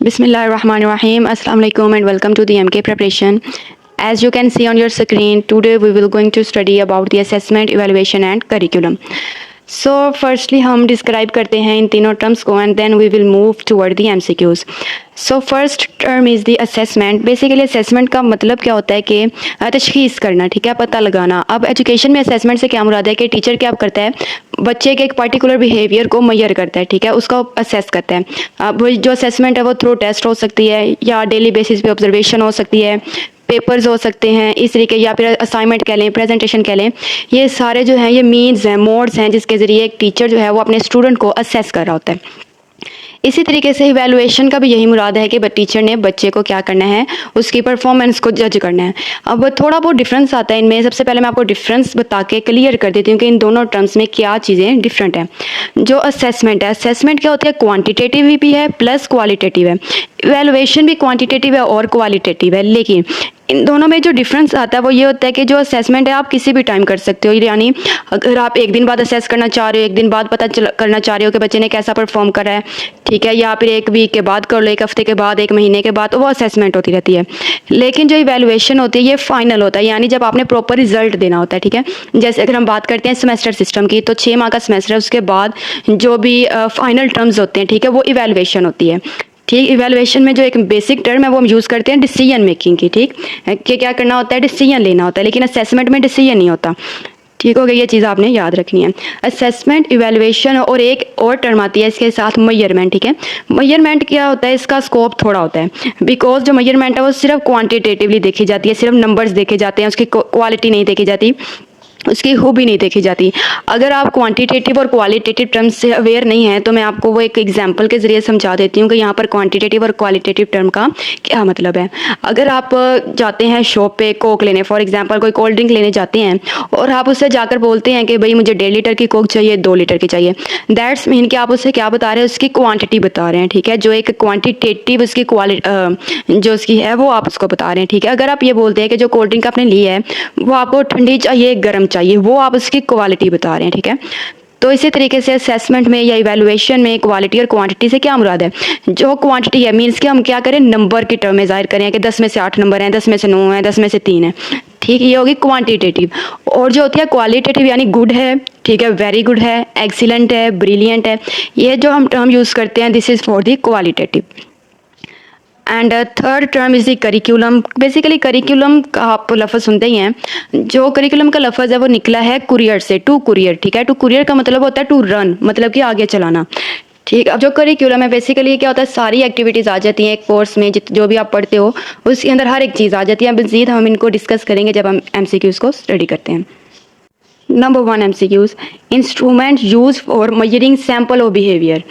Bismillahirrahmanirrahim. Assalamu alaikum and welcome to the MK preparation. As you can see on your screen, today we will going to study about the assessment, evaluation and curriculum. So firstly हम describe करते हैं इन तीनों terms को and then we will move toward the MCQs. So first term is the assessment. Basically assessment का मतलब क्या होता है कि तशखीस करना, ठीक है, पता लगाना. अब एजुकेशन में असेसमेंट से क्या मुराद है कि टीचर क्या करता है, बच्चे के एक पर्टिकुलर बिहेवियर को मैयर करता है, ठीक है, उसका असेस करता है. अब जो असेसमेंट है वो थ्रू टेस्ट हो सकती है या डेली बेसिस पे ऑब्जर्वेशन हो सकती है, पेपर्स हो सकते हैं इस तरीके, या फिर असाइनमेंट कह लें, प्रेजेंटेशन कह लें. ये सारे जो हैं ये मीन्स हैं, मोड्स हैं जिसके ज़रिए एक टीचर जो है वो अपने स्टूडेंट को असेस कर रहा होता है. इसी तरीके से इवैल्यूएशन का भी यही मुराद है कि टीचर ने बच्चे को क्या करना है, उसकी परफॉर्मेंस को जज करना है. अब थोड़ा बहुत डिफरेंस आता है इनमें. सबसे पहले मैं आपको डिफरेंस बता के क्लियर कर देती हूँ कि इन दोनों टर्म्स में क्या चीज़ें डिफरेंट हैं. जो असेसमेंट है, असेसमेंट क्या होती है, क्वांटिटेटिव भी है प्लस क्वालिटेटिव है. इवैल्यूएशन भी क्वांटिटेटिव है और क्वालिटेटिव है, लेकिन इन दोनों में जो डिफरेंस आता है वो ये होता है कि जो असेसमेंट है आप किसी भी टाइम कर सकते हो. यानी अगर आप एक दिन बाद असेस करना चाह रहे हो, एक दिन बाद करना चाह रहे हो कि बच्चे ने कैसा परफॉर्म करा है, ठीक है, या फिर एक वीक के बाद कर लो, एक हफ्ते के बाद, एक महीने के बाद, तो वो असेसमेंट होती रहती है. लेकिन जो इवैल्यूएशन होती है ये फाइनल होता है, यानी जब आपने प्रॉपर रिजल्ट देना होता है, ठीक है. जैसे अगर हम बात करते हैं सेमेस्टर सिस्टम की, तो 6 माह का सेमेस्टर है, उसके बाद जो भी फाइनल टर्म्स होते हैं, ठीक है, वो इवैल्यूएशन होती है. ठीक, इवैल्यूएशन में जो एक बेसिक टर्म है वो हम यूज़ करते हैं डिसीजन मेकिंग की, ठीक, कि क्या करना होता है, डिसीजन लेना होता है. लेकिन असेसमेंट में डिसीजन नहीं होता. ठीक हो गया, ये चीज़ आपने याद रखनी है. असेसमेंट, इवैल्यूएशन और एक और टर्म आती है इसके साथ, मेजरमेंट. ठीक है, मेजरमेंट क्या होता है, इसका स्कोप थोड़ा होता है, बिकॉज जो मेजरमेंट है वो सिर्फ क्वांटिटेटिवली देखी जाती है, सिर्फ नंबर्स देखे जाते हैं, उसकी क्वालिटी नहीं देखी जाती, उसकी खूबी नहीं देखी जाती. अगर आप क्वांटिटेटिव और क्वालिटेटिव टर्म्स से अवेयर नहीं हैं तो मैं आपको वो एक एग्जांपल के ज़रिए समझा देती हूँ कि यहाँ पर क्वांटिटेटिव और क्वालिटेटिव टर्म का क्या मतलब है. अगर आप जाते हैं शॉप पे कोक लेने, फॉर एग्जांपल कोई कोल्ड ड्रिंक लेने जाते हैं और आप उससे जाकर बोलते हैं कि भाई मुझे 1.5 लीटर की कोक चाहिए, 2 लीटर की चाहिए, दैट्स मीन कि आप उससे क्या बता रहे हैं, उसकी क्वान्टिटी बता रहे हैं. ठीक है, जो एक क्वान्टिटेटिव उसकी जो उसकी है वो आप उसको बता रहे हैं. ठीक है, अगर आप ये बोलते हैं कि जो कोल्ड ड्रिंक आपने ली है वो आपको ठंडी चाहिए, गर्म चाहिए, वो आप उसकी क्वालिटी बता रहे हैं. ठीक है, तो इसी तरीके से असेसमेंट में या इवैल्यूएशन में क्वालिटी और क्वांटिटी से क्या मुराद है, जो क्वांटिटी है मीन्स कि हम क्या करें, नंबर की टर्म में जाहिर करें कि 10 में से 8 नंबर हैं, 10 में से 9 हैं, 10 में से 3 है. ठीक, ये होगी क्वांटिटेटिव. और जो होती है क्वालिटेटिव, यानी गुड है, ठीक है, वेरी गुड है, एक्सीलेंट है, ब्रिलियंट है, ये जो हम टर्म यूज़ करते हैं this is for the qualitative. And third term is the curriculum. Basically curriculum का आप लफ्ज़ सुनते ही हैं. जो करिकुलम का लफ्ज़ है वो निकला है कुरियर से, टू कुरियर. ठीक है, टू कुरियर का मतलब होता है टू रन, मतलब कि आगे चलाना. ठीक, अब जो करिकुलम है बेसिकली क्या होता है, सारी एक्टिविटीज़ आ जाती हैं एक कोर्स में, जो भी आप पढ़ते हो उसके अंदर हर एक चीज़ आ जाती है. मज़ीद हम इनको डिस्कस करेंगे जब हम MCQs को स्टडी करते हैं. Number 1 MCQs. Instrument use for measuring sample of behaviour.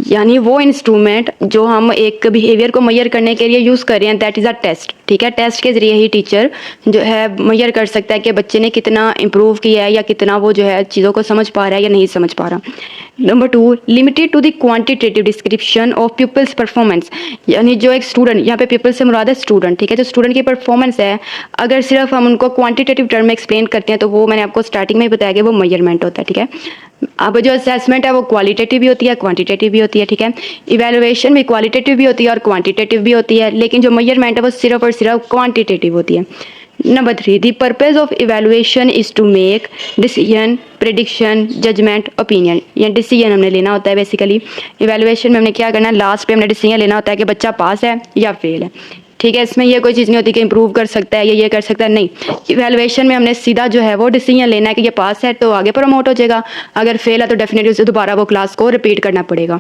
यानी वो इंस्ट्रूमेंट जो हम एक बिहेवियर को मेजर करने के लिए यूज़ कर रहे हैं, दैट इज़ अ टेस्ट. ठीक है, टेस्ट के ज़रिए ही टीचर जो है मेजर कर सकता है कि बच्चे ने कितना इम्प्रूव किया है या कितना वो जो है चीज़ों को समझ पा रहा है या नहीं समझ पा रहा. Number 2, limited to the quantitative description of people's performance. यानी जो एक स्टूडेंट, यहाँ पे पीपल से मुराद है स्टूडेंट. ठीक है, जो स्टूडेंट की परफॉर्मेंस है अगर सिर्फ हम उनको क्वांटिटेटिव टर्म में एक्सप्लेन करते हैं तो वो मैंने आपको स्टार्टिंग में ही बताया कि वो मेजरमेंट होता है. ठीक है, अब जो असेसमेंट है वो क्वालिटेटिव भी होती है, क्वांटिटेटिव भी होती है. ठीक है, इवैल्यूएशन भी क्वालिटेटिव भी होती है और क्वांटिटेटिव भी होती है, लेकिन जो मेजरमेंट है वो सिर्फ और सिर्फ क्वांटिटेटिव होती है. Number 3, the purpose of evaluation is to make decision, prediction, judgement, opinion. या डिसीजन हमने लेना होता है. बेसिकली इवैल्यूएशन में हमने क्या करना है, लास्ट पे हमने डिसीजन लेना होता है कि बच्चा पास है या फेल है. ठीक है, इसमें ये कोई चीज़ नहीं होती कि इम्प्रूव कर सकता है या ये कर सकता है, नहीं. इवैल्यूएशन में हमने सीधा जो है वो डिसीजन लेना है कि ये पास है तो आगे प्रमोट हो जाएगा, अगर फेल है तो डेफिनेटली उसे दोबारा वो क्लास को रिपीट करना पड़ेगा.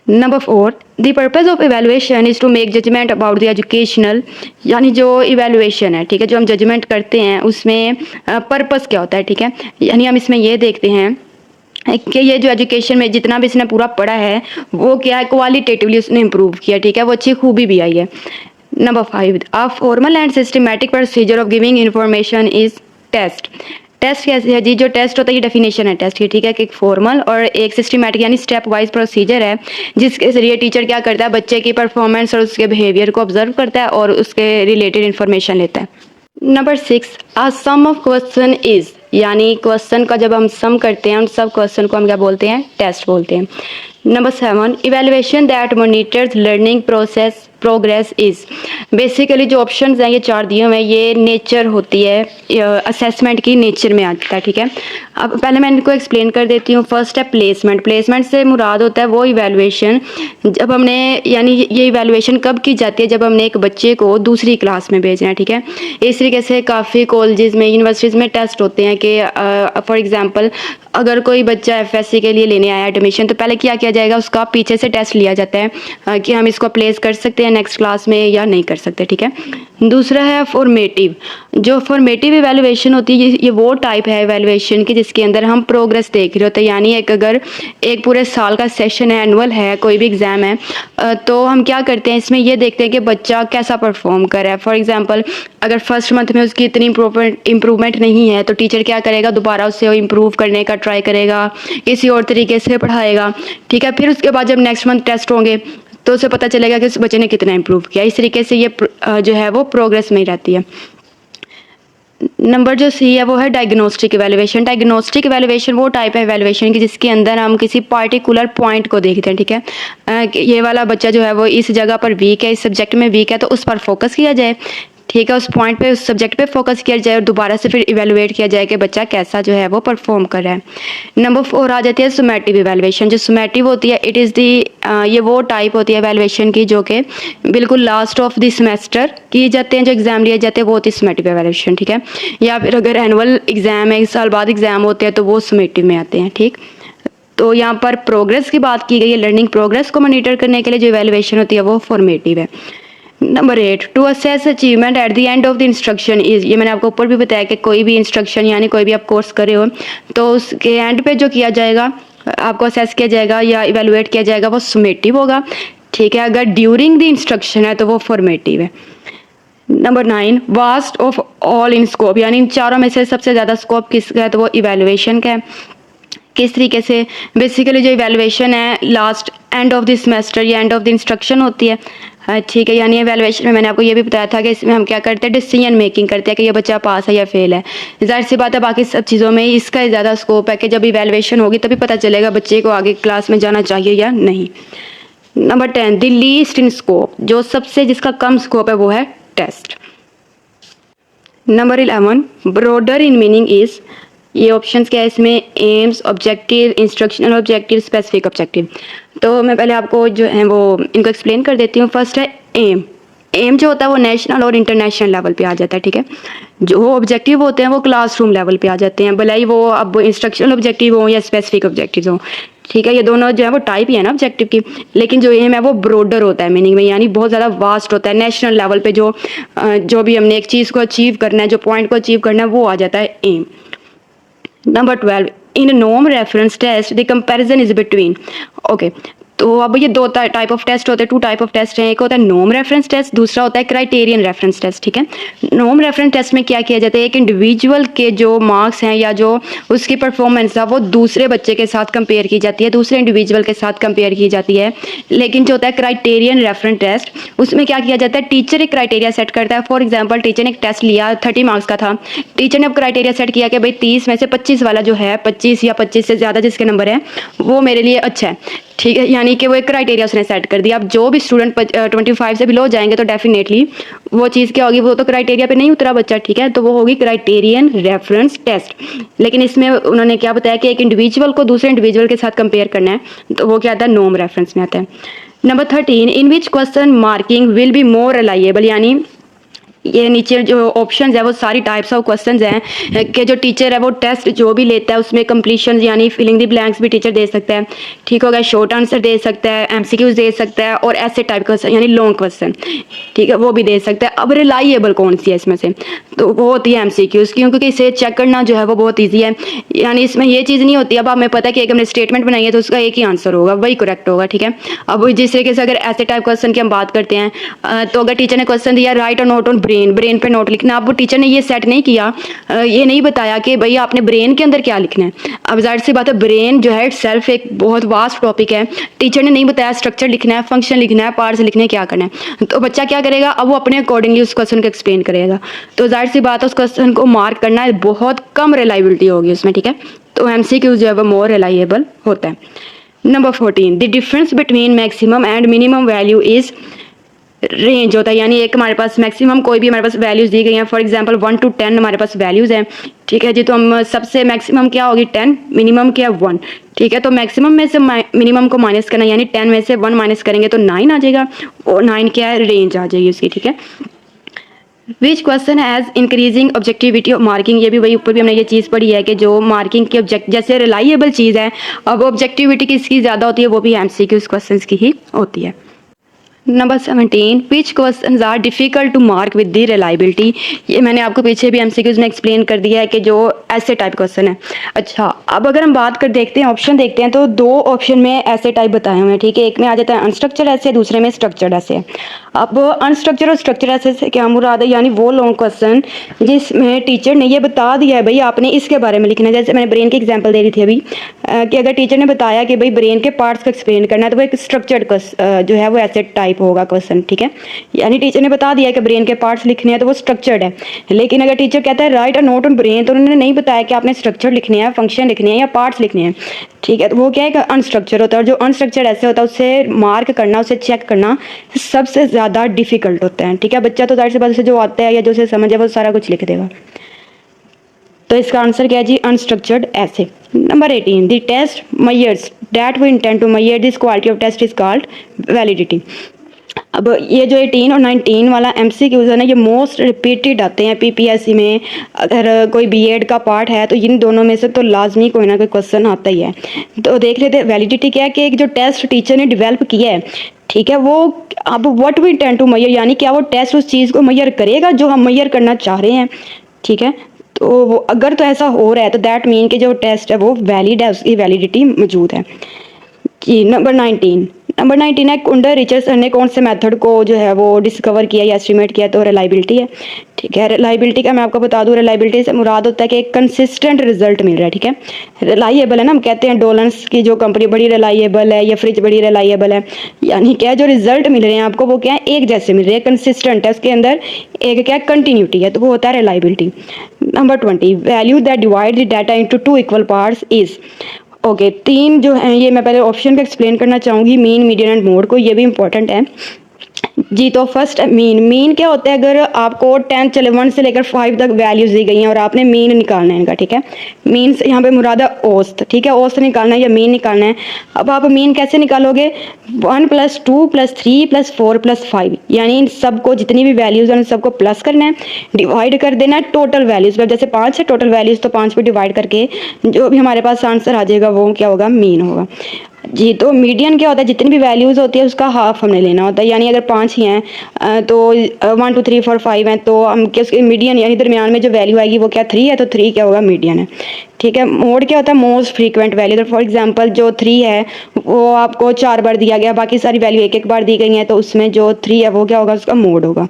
Number 4, the purpose of evaluation is to make judgement about the educational. यानी जो इवैल्यूएशन है, ठीक है, जो हम जजमेंट करते हैं उसमें पर्पज़ क्या होता है. ठीक है, यानी हम इसमें ये देखते हैं कि ये जो एजुकेशन में जितना भी इसने पूरा पढ़ा है वो क्या है, क्वालिटेटिवली उसने इम्प्रूव किया. ठीक है, वो अच्छी खूबी भी आई है. Number 5, a formal and systematic procedure of giving information is test. Test कैसे है जी, जो टेस्ट होता है ये डेफिनेशन है टेस्ट की. ठीक है, कि एक फॉर्मल और एक सिस्टमैटिक यानी स्टेप वाइज प्रोसीजर है जिसके जरिए टीचर क्या करता है, बच्चे की परफॉर्मेंस और उसके बिहेवियर को ऑब्जर्व करता है और उसके रिलेटेड इन्फॉर्मेशन लेता है. Number 6, a sum of question is, यानी क्वेश्चन का जब हम सम करते हैं उन सब क्वेश्चन को हम क्या बोलते हैं, टेस्ट बोलते हैं। Number 7, evaluation that monitors learning process progress is, basically जो ऑप्शंस हैं ये 4 दिए हुए हैं, ये नेचर होती है, असेसमेंट की नेचर में आता है। ठीक है, अब पहले मैं इनको एक्सप्लेन कर देती हूँ। फर्स्ट है प्लेसमेंट। प्लेसमेंट से मुराद होता है वो इवेल्युएशन जब हमने, यानी ये इवेल्युएशन कब की जाती है, जब हमने एक बच्चे को दूसरी क्लास में भेजना है। ठीक है, इस तरीके से काफ़ी कॉलेजेस में, यूनिवर्सिटीज़ में टेस्ट होते हैं कि फॉर एग्जांपल अगर कोई बच्चा एफएससी के लिए लेने आया एडमिशन, तो पहले क्या किया जाएगा, उसका पीछे से टेस्ट लिया जाता है कि हम इसको प्लेस कर सकते हैं नेक्स्ट क्लास में या नहीं कर सकते। ठीक है, दूसरा है फॉर्मेटिव। जो फॉर्मेटिव इवेल्युएशन होती है ये वो टाइप है इवेल्युएशन की जिसके अंदर हम प्रोग्रेस देख रहे होते हैं, यानी अगर एक पूरे साल का सेशन है, एनुअल है, कोई भी एग्ज़ाम है, तो हम क्या करते हैं इसमें ये देखते हैं कि बच्चा कैसा परफॉर्म कर रहा है। फॉर एग्जांपल अगर फर्स्ट मंथ में उसकी इतनी इम्प्रूवमेंट नहीं है तो टीचर क्या करेगा, दोबारा उससे इम्प्रूव करने का ट्राई करेगा, किसी और तरीके से पढ़ाएगा। ठीक है, फिर उसके बाद जब नेक्स्ट मंथ टेस्ट होंगे तो उसे पता चलेगा कि उस बच्चे ने कितना इम्प्रूव किया। इस तरीके से ये जो है वो प्रोग्रेस में ही रहती है। नंबर जो सी है वो है डायग्नोस्टिक इवेल्युएशन। डायग्नोस्टिक इवेल्युएशन वो टाइप है इवेल्युएशन की जिसके अंदर हम किसी पार्टिकुलर पॉइंट को देखते हैं। ठीक है, कि ये वाला बच्चा जो है वो इस जगह पर वीक है, इस सब्जेक्ट में वीक है, तो उस पर फोकस किया जाए। ठीक है, उस पॉइंट पे, उस सब्जेक्ट पे फोकस किया जाए और दोबारा से फिर इवेलुएट किया जाए कि बच्चा कैसा जो है वो परफॉर्म कर रहा है। नंबर 4 आ जाती है सुमेटिव इवेलुएशन। जो सुमेटिव होती है इट इज़ दी, ये वो टाइप होती है इवेलुएशन की जो कि बिल्कुल लास्ट ऑफ द सेमेस्टर की जाते हैं, जो एग्जाम लिए जाते हैं वो होती है सुमेटिव इवेलुएशन। ठीक है, या फिर अगर एनुअल एग्जाम है, 1 साल बाद एग्जाम होते हैं, तो वो सुमेटिव में आते हैं। ठीक, तो यहाँ पर प्रोग्रेस की बात की गई है, लर्निंग प्रोग्रेस को मॉनिटर करने के लिए जो इवेलुएशन होती है वो फॉर्मेटिव है। Number 8, to assess achievement at the end of the instruction is, ये मैंने आपको ऊपर भी बताया कि कोई भी इंस्ट्रक्शन यानी कोई भी आप कोर्स करे हो तो उसके एंड पे जो किया जाएगा, आपको असेस किया जाएगा या इवेलुएट किया जाएगा, वो सुमेटिव होगा। ठीक है, अगर ड्यूरिंग द इंस्ट्रक्शन है तो वो फॉर्मेटिव है। Number 9, vast of all in scope, यानी इन चारों में से सबसे ज़्यादा स्कोप किसका है, तो वो इवेलुएशन का है। किस तरीके से, बेसिकली जो इवेलुएशन है last and of the semester या एंड ऑफ द इंस्ट्रक्शन होती है। ठीक है, यानी इवेलुएशन में मैंने आपको ये भी बताया था कि इसमें हम क्या करते हैं, डिसीजन मेकिंग करते हैं कि ये बच्चा पास है या फेल है। जाहिर सी बात है बाकी सब चीज़ों में इसका ज़्यादा स्कोप है कि जब इवेलुएशन होगी तभी पता चलेगा बच्चे को आगे क्लास में जाना चाहिए या नहीं। Number 10, the least in scope, जो सबसे जिसका कम स्कोप है वो है test. Number 11, broader in meaning is, ये ऑप्शंस क्या है इसमें, aims, objective, instructional objective, specific objective. तो मैं पहले आपको जो है वो इनको एक्सप्लेन कर देती हूँ। फर्स्ट है एम। एम जो होता है वो नेशनल और इंटरनेशनल लेवल पे आ जाता है। ठीक है, जो ऑब्जेक्टिव होते हैं वो क्लासरूम लेवल पे आ जाते हैं, भले ही वो अब इंस्ट्रक्शनल ऑब्जेक्टिव हो या स्पेसिफिक ऑब्जेक्टिव हो। ठीक है, ये दोनों जो है वो टाइप ही है ना ऑब्जेक्टिव की, लेकिन जो एम है वो ब्रॉडर होता है मीनिंग में, यानी बहुत ज़्यादा वास्ट होता है। नेशनल लेवल पे जो भी हमने एक चीज़ को अचीव करना है, जो पॉइंट को अचीव करना है, वो आ जाता है aim. Number 12, in norm reference test the comparison is between, okay. तो अब ये दो टाइप ऑफ टेस्ट होते हैं, 2 टाइप ऑफ टेस्ट हैं, एक होता है नॉर्म रेफरेंस टेस्ट, दूसरा होता है क्राइटेरियन रेफरेंस टेस्ट। ठीक है, नॉर्म रेफरेंस टेस्ट में क्या किया जाता है, एक इंडिविजुअल के जो मार्क्स हैं या जो उसकी परफॉर्मेंस है वो दूसरे बच्चे के साथ कंपेयर की जाती है, दूसरे इंडिविजुअल के साथ कंपेयर की जाती है। लेकिन जो होता है क्राइटेरियन रेफरेंस टेस्ट, उसमें क्या किया जाता है, टीचर एक क्राइटेरिया सेट करता है। फॉर एग्जाम्पल टीचर ने एक टेस्ट लिया, 30 मार्क्स का था, टीचर ने अब क्राइटेरिया सेट किया कि भाई 30 में से 25 वाला जो है, 25 या 25 से ज़्यादा जिसके नंबर है वो मेरे लिए अच्छा है। ठीक है, यानी कि वो एक क्राइटेरिया उसने सेट कर दिया। अब जो भी स्टूडेंट 25 से बिलो जाएंगे तो डेफिनेटली वो चीज़ क्या होगी, वो तो क्राइटेरिया पे नहीं उतरा बच्चा। ठीक है, तो वो होगी क्राइटेरियन रेफरेंस टेस्ट। लेकिन इसमें उन्होंने क्या बताया कि एक इंडिविजुअल को दूसरे इंडिविजुअल के साथ कंपेयर करना है, तो वो क्या आता है, नॉर्म रेफरेंस में आता है। Number 13, in which question marking will be more reliable, यानी ये नीचे जो ऑप्शंस है वो सारी टाइप्स ऑफ क्वेश्चंस हैं कि जो टीचर है वो टेस्ट जो भी लेता है उसमें कंप्लीशन यानी फिलिंग द ब्लैंक्स भी टीचर दे सकता है। ठीक होगा, शॉर्ट आंसर दे सकता है, एमसीक्यूज दे सकता है, और ऐसे टाइप क्वेश्चन यानी लॉन्ग क्वेश्चन, ठीक है, वो भी दे सकता है। अब रिलायबल कौन सी है इसमें से, तो वो होती है एमसीक्यूज, क्योंकि इसे चेक करना जो है वो बहुत ईजी है। यानी इसमें ये चीज़ नहीं होती, अब हमें पता है कि एक हमने स्टेटमेंट बनाई है तो उसका एक ही आंसर होगा, वही करेक्ट होगा। ठीक है, अब जिस तरीके से अगर ऐसे टाइप क्वेश्चन की हम बात करते हैं तो अगर टीचर ने क्वेश्चन दिया राइट और नोट ऑन ब्रेन पे नोट लिखना। अब टीचर ने ये सेट नहीं किया, ये नहीं बताया कि भाई आपने ब्रेन के अंदर क्या लिखना है। अब जाहिर सी बात है, ब्रेन जो है इट सेल्फ एक बहुत वास्ट टॉपिक है। टीचर ने नहीं बताया स्ट्रक्चर लिखना है, फंक्शन लिखना है, पार्ट्स लिखने हैं, क्या करना है। तो बच्चा क्या करेगा, अब वो अपने अकॉर्डिंगली उस क्वेश्चन को एक्सप्लेन करेगा। तो जाहिर सी बात है, उस क्वेश्चन को मार्क करना है, बहुत कम रिलायबिलिटी होगी उसमें, ठीक है। तो MCQ जो है वो मोर रिलायबल होता है। Number 14, the difference between maximum and minimum value is range होता है। यानी एक हमारे पास मैक्सिमम कोई भी हमारे पास वैल्यूज दी गई हैं, फॉर एग्जांपल 1 to 10 हमारे पास वैल्यूज हैं, ठीक है जी। तो हम सबसे मैक्सिमम क्या होगी 10, मिनिमम क्या 1, ठीक है। तो मैक्सिमम में से मिनिमम को माइनस करना, यानी 10 में से 1 माइनस करेंगे तो 9 आ जाएगा, और 9 क्या है, रेंज आ जाएगी उसकी, ठीक है। Which question has increasing objectivity of marking, ये भी वही ऊपर भी हमने ये चीज़ पढ़ी है कि जो मार्किंग की ऑब्जेक्ट जैसे रिलायबल चीज़ है, अब ऑब्जेक्टिविटी किसकी ज़्यादा होती है, वो भी MCQ क्वेश्चन की ही होती है। Number 17, which question are difficult to mark with the reliability. ये मैंने आपको पीछे भी MCQs में एक्सप्लेन कर दिया है कि जो ऐसे टाइप क्वेश्चन है। अच्छा, अब अगर हम बात कर देखते हैं, ऑप्शन देखते हैं, तो 2 ऑप्शन में ऐसे टाइप बताए हुए हैं, ठीक है। एक में आ जाता है अनस्ट्रक्चर्ड ऐसे, दूसरे में स्ट्रक्चर्ड ऐसे। अब अनस्ट्रक्चर्ड और स्ट्रक्चर्ड ऐसे से क्या मुराद है, यानी वो लॉन्ग क्वेश्चन जिसमें टीचर ने ये बता दिया है भाई आपने इसके बारे में लिखना है। जैसे मैंने ब्रेन की एग्जांपल दे रही थी अभी, कि अगर टीचर ने बताया कि भाई ब्रेन के पार्ट्स को एक्सप्लेन करना है, तो वो एक स्ट्रक्चर्ड जो है वो ऐसे टाइप होगा क्वेश्चन, ठीक है। यानी टीचर ने बता दिया कि ब्रेन के पार्ट्स लिखने हैं, तो वो स्ट्रक्चर्ड है। लेकिन अगर टीचर कहता है right a note on brain, तो उन्होंने नहीं बताया कि आपने स्ट्रक्चर लिखने हैं, फंक्शन लिखने हैं या पार्ट्स लिखने हैं, ठीक है। तो वो क्या है, अनस्ट्रक्चर होता है। और जो अनस्ट्रक्चर्ड ऐसे होता है, उससे मार्क करना, उसे चेक करना सबसे ज़्यादा डिफिकल्ट होता है, ठीक है। बच्चा तो जाहिर सी बात से जो आता है या जो उसे समझ है वो सारा कुछ लिख देगा। तो इसका आंसर क्या है जी, अनस्ट्रक्चर्ड ऐसे। Number 18, the test measures that we intend to measure this quality of test is called validity. अब ये जो 18 और 19 वाला MCQs है ना, ये मोस्ट रिपीटेड आते हैं PPSC में। अगर कोई B.Ed का पार्ट है तो इन दोनों में से तो लाजमी कोई ना कोई क्वेश्चन आता ही है। तो देख लेते हैं वैलिडिटी क्या है, कि एक जो टेस्ट टीचर ने डेवलप किया है, ठीक है, वो अब what we intend to measure, यानी क्या वो टेस्ट उस चीज़ को मेजर करेगा जो हम मेजर करना चाह रहे हैं, ठीक है। तो वो अगर तो ऐसा हो रहा है तो दैट मीन कि जो टेस्ट है वो वैलिड है, उसकी वैलिडिटी मौजूद है जी। नंबर 19 है, कुंडर रिचर्स ने कौन से मेथड को जो है वो डिस्कवर किया या एस्टिमेट किया, तो रिलायबिलिटी है, ठीक है। रिलायबिलिटी का मैं आपको बता दूं, रिलायबिलिटी से मुराद होता है कि एक कंसिस्टेंट रिजल्ट मिल रहा है, ठीक है। रिलायबल है ना, हम कहते हैं डोलन्स की जो कंपनी बड़ी रिलायबल है, या फ्रिज बड़ी रिलायबल है, यानी क्या जो रिजल्ट मिल रहे हैं आपको वो क्या है, एक जैसे मिल रहे हैं, कंसिस्टेंट है, उसके अंदर एक क्या कंटिन्यूटी है, तो वो होता है reliability. Number 20, value that divide the data into 2 equal parts is. Okay, 3 जो हैं ये मैं पहले ऑप्शन पे एक्सप्लेन करना चाहूँगी, मीन, मीडियन एंड मोड को, ये भी इंपॉर्टेंट है जी। तो फर्स्ट मीन क्या होता है, अगर आपको 10 चले 1 से लेकर 5 तक वैल्यूज दी गई हैं और आपने मीन निकालना है इनका, ठीक है। मीन से यहाँ पे मुराद है औसत, ठीक है, औसत निकालना है या मीन निकालना है। अब आप मीन कैसे निकालोगे, 1 + 2 + 3 + 4 + 5, यानी इन सबको जितनी भी वैल्यूज हैं उन सबको प्लस करना है, डिवाइड कर देना है टोटल वैल्यूज पर। जैसे 5 है टोटल वैल्यूज, तो 5 पे डिवाइड करके जो भी हमारे पास आंसर आ जाएगा वो क्या होगा, मीन होगा जी। तो मीडियन क्या होता है, जितनी भी वैल्यूज़ होती है उसका हाफ हमने लेना होता है, यानी अगर 5 ही हैं तो 1 2 3 4 5 हैं, तो हम क्या उसके मीडियन यानी दरमियान में जो वैल्यू आएगी वो क्या 3 है, तो 3 क्या होगा, मीडियन है, ठीक है। मोड क्या होता है, मोस्ट फ्रीक्वेंट वैल्यू। तो फॉर एग्जांपल जो 3 है वो आपको 4 बार दिया गया, बाकी सारी वैल्यू एक बार दी गई हैं, तो उसमें जो 3 है वो क्या होगा, उसका मोड होगा।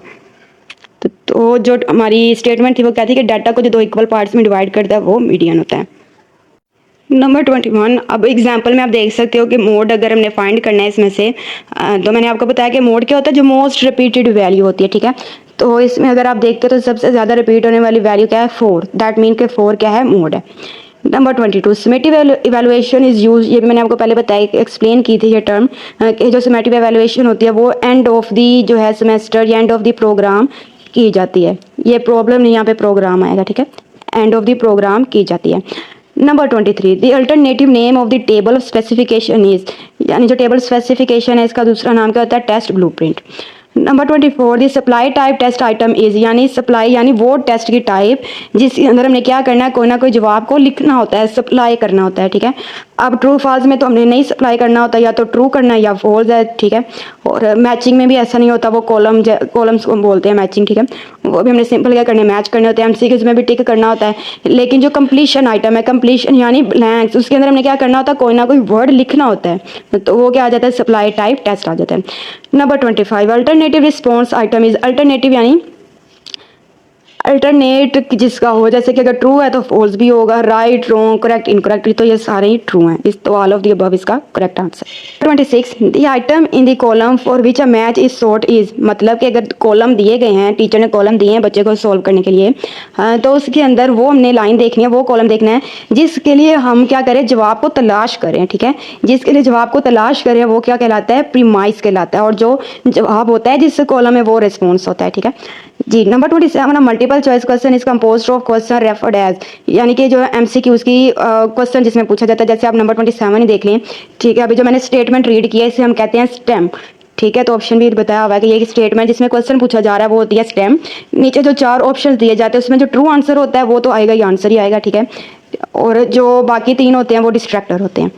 तो जो हमारी स्टेटमेंट थी वो कहती है कि डाटा को जो 2 इक्वल पार्ट्स में डिवाइड करता है वो मीडियन होता है। नंबर 21, अब एग्जाम्पल में आप देख सकते हो कि मोड अगर हमने फाइंड करना है इसमें से, तो मैंने आपको बताया कि मोड क्या होता है, जो मोस्ट रिपीटेड वैल्यू होती है, ठीक है। तो इसमें अगर आप देखते हो तो सबसे ज़्यादा रिपीट होने वाली वैल्यू क्या है, 4, दैट मीन के 4 क्या है, मोड है। Number 22, summative evaluation is use, ये भी मैंने आपको पहले बताया, एक्सप्लेन की थी ये टर्म, कि जो समेटिव इवैल्यूएशन होती है वो एंड ऑफ दी जो है सेमेस्टर या एंड ऑफ द प्रोग्राम की जाती है। ये प्रॉब्लम नहीं, यहाँ पे प्रोग्राम आएगा, ठीक है, एंड ऑफ द प्रोग्राम की जाती है। Number 23, the alternative name of the table of specification is, यानी जो टेबल स्पेसिफिकेशन है इसका दूसरा नाम क्या होता है, test blueprint. Number 24, the supply type test item is, यानी सप्लाई यानी वो टेस्ट की टाइप जिसके अंदर हमने क्या करना है, कोई ना कोई जवाब को लिखना होता है, सप्लाई करना होता है, ठीक है। अब ट्रू फॉल्स में तो हमने नहीं सप्लाई करना होता, या तो ट्रू करना है या फॉल्स है, ठीक है। और मैचिंग में भी ऐसा नहीं होता, वो कॉलम्स को बोलते हैं मैचिंग, ठीक है, वो भी हमने सिंपल क्या करने, मैच करने होते हैं। MCQs में भी टिक करना होता है, लेकिन जो कंप्लीशन आइटम है, कंप्लीशन यानी ब्लैंक्स, उसके अंदर हमने क्या करना होता है, कोई ना कोई वर्ड लिखना होता है, तो वो क्या आ जाता है, सप्लाई टाइप टेस्ट आ जाता है। Number 25, alternative response item is, alternative यानी अल्टरनेट जिसका हो, जैसे कि अगर ट्रू है तो फॉल्स भी होगा, राइट, रॉन्ग, करेक्ट, इनकरेक्ट, तो ये सारे ही ट्रू हैं। इस तो ऑल ऑफ द अबव इसका correct answer. 26 the item in the column for which a match is sought is, मतलब कि अगर कॉलम दिए गए हैं, टीचर ने कॉलम दिए हैं बच्चे को सॉल्व करने के लिए, तो उसके अंदर वो हमने लाइन देखनी है, वो कॉलम देखना है जिसके लिए हम क्या करें, जवाब को तलाश करें। ठीक है, जिसके लिए जवाब को तलाश करें वो क्या कहलाता है, प्रीमाइस कहलाता है, और जो जवाब होता है जिस कॉलम में वो रिस्पॉन्स होता है। ठीक है जी। Number 27 multiple choice question is composed of question referred as, यानी कि जो एमसीक्यूज की क्वेश्चन जिसमें पूछा जाता है, जैसे आप नंबर 27 ही देख लें। ठीक है, अभी जो मैंने स्टेटमेंट रीड किया इसे हम कहते हैं स्टेम। ठीक है, तो ऑप्शन भी बताया हुआ है कि ये स्टेटमेंट जिसमें क्वेश्चन पूछा जा रहा है वो होती है स्टेम। नीचे जो 4 ऑप्शन दिए जाते हैं उसमें जो ट्रू आंसर होता है वो तो आएगा ही, आंसर ही आएगा। ठीक है, और जो बाकी 3 होते हैं वो डिस्ट्रैक्टर होते हैं।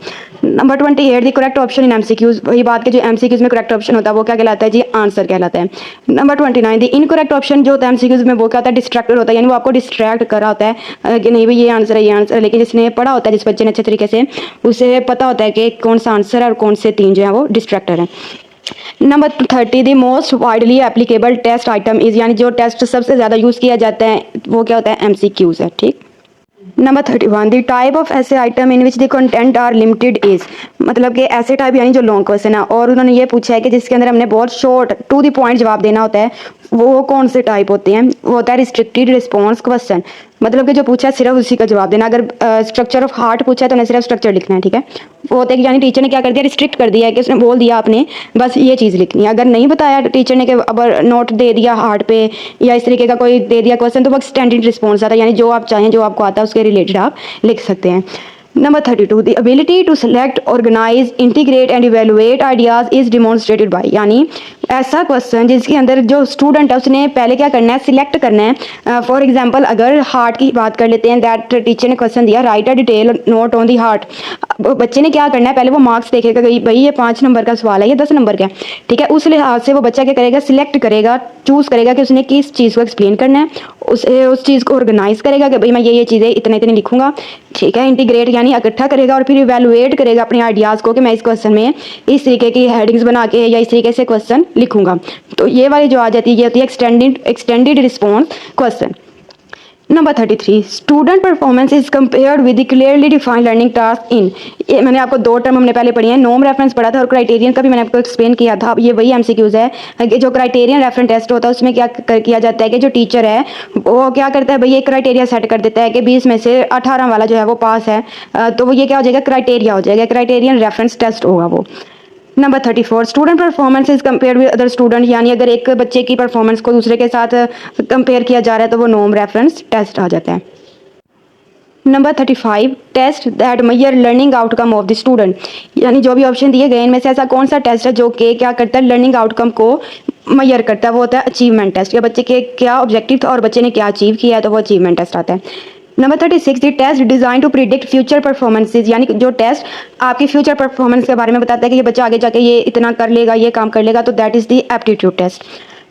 Number 28 the correct option in MCQs, वही बात के जो एमसीक्यूज में करेक्ट ऑप्शन होता है वो क्या कहलाता है जी, आंसर कहलाता है। नंबर 29 द इनकरेक्ट ऑप्शन जो होता है एमसीक्यूज में वो क्या होता है, डिस्ट्रैक्टर होता है, यानी वो आपको डिस्ट्रैक्ट कर रहा होता है कि नहीं भाई ये आंसर है, ये आंसर है, लेकिन जिसने पढ़ा होता है, जिस बच्चे ने अच्छे तरीके से, उसे पता होता है कि कौन सा आंसर है और कौन से 3 जो है वो डिस्ट्रैक्टर हैं। Number 30 the most widely applicable test item is, यानी जो टेस्ट सबसे ज़्यादा यूज़ किया जाता है वो क्या होता है, एमसीक्यूज है। ठीक। नंबर 31 द टाइप ऑफ ऐसे item in which the content are limited is, मतलब कि ऐसे टाइप यानी जो लॉन्ग क्वेश्चन है और उन्होंने ये पूछा है कि जिसके अंदर हमने बहुत शॉर्ट टू द पॉइंट जवाब देना होता है, वो कौन से टाइप होते हैं, वो होता है रिस्ट्रिक्टेड रिस्पॉन्स क्वेश्चन, मतलब कि जो पूछा है सिर्फ उसी का जवाब देना। अगर स्ट्रक्चर ऑफ हार्ट पूछा है तो उन्हें सिर्फ स्ट्रक्चर लिखना है। ठीक है, वो होता है कि यानी टीचर ने क्या कर दिया, रिस्ट्रिक्ट कर दिया है कि उसने बोल दिया आपने बस ये चीज़ लिखनी है। अगर नहीं बताया टीचर ने कि अब नोट दे दिया हार्ट पे या इस तरीके का कोई दे दिया क्वेश्चन, तो वो एक्सटेंडेड रिस्पॉन्स आता है, यानी जो आप चाहें, जो आपको आता है उसके रिलेटेड आप लिख सकते हैं। Number 32 the ability to select, organise, integrate and evaluate ideas is demonstrated by, यानी ऐसा क्वेश्चन जिसके अंदर जो स्टूडेंट है उसने पहले क्या करना है, सिलेक्ट करना है। फॉर एग्जांपल अगर हार्ट की बात कर लेते हैं, दैट टीचर ने क्वेश्चन दिया right a detail note on the heart, बच्चे ने क्या करना है, पहले वो मार्क्स देखेगा कि भाई ये 5 नंबर का सवाल है, ये 10 नंबर का है। ठीक है, उस लिहाज से वो बच्चा क्या करेगा, सिलेक्ट करेगा, चूज करेगा कि उसने किस चीज़ को एक्सप्लेन करना है, उस चीज़ को ऑर्गेनाइज करेगा कि भाई मैं ये चीज़ें इतने इतने लिखूंगा। ठीक है, इंटीग्रेट यानी इकट्ठा करेगा, और फिर इवेलुएट करेगा अपने आइडियाज़ को कि मैं इस क्वेश्चन में इस तरीके की हेडिंग्स बना के या इस तरीके से क्वेश्चन लिखूंगा। तो ये वाली जो आ जाती है ये होती है extended response question. Number 33 student performance is compared with the clearly defined learning task in, ये मैंने आपको 2 टर्म हमने पहले पढ़ी है, नॉर्म रेफरेंस पढ़ा था और क्राइटेरियन का भी मैंने आपको एक्सप्लेन किया था। ये वही एमसीक्यूज है कि जो क्राइटेरियन रेफरेंस टेस्ट होता है उसमें क्या किया जाता है कि जो टीचर है वो क्या करता है भाई, ये क्राइटेरिया सेट कर देता है कि 20 में से 18 वाला जो है वो पास है, तो वो ये क्या हो जाएगा, क्राइटेरिया हो जाएगा, क्राइटेरियन रेफरेंस टेस्ट होगा वो। Number 34 student performance is compare with other student, यानी अगर एक बच्चे की परफॉर्मेंस को दूसरे के साथ कंपेयर किया जा रहा है तो वो नॉर्म रेफरेंस टेस्ट आ जाता है। Number 35 test that measure learning outcome of the student, यानी जो भी ऑप्शन दिए गए इनमें से ऐसा कौन सा टेस्ट है जो कि क्या करता है, लर्निंग आउटकम को मेजर करता है, वो होता है अचीवमेंट टेस्ट, या बच्चे के क्या ऑब्जेक्टिव था और बच्चे ने क्या अचीव किया है, तो वो अचीवमेंट टेस्ट आता है। Number 36 the test design to predict future performances, यानी जो टेस्ट आपकी फ्यूचर परफॉर्मेंस के बारे में बताता है कि ये बच्चा आगे जाके ये इतना कर लेगा, ये काम कर लेगा, तो that is the aptitude test.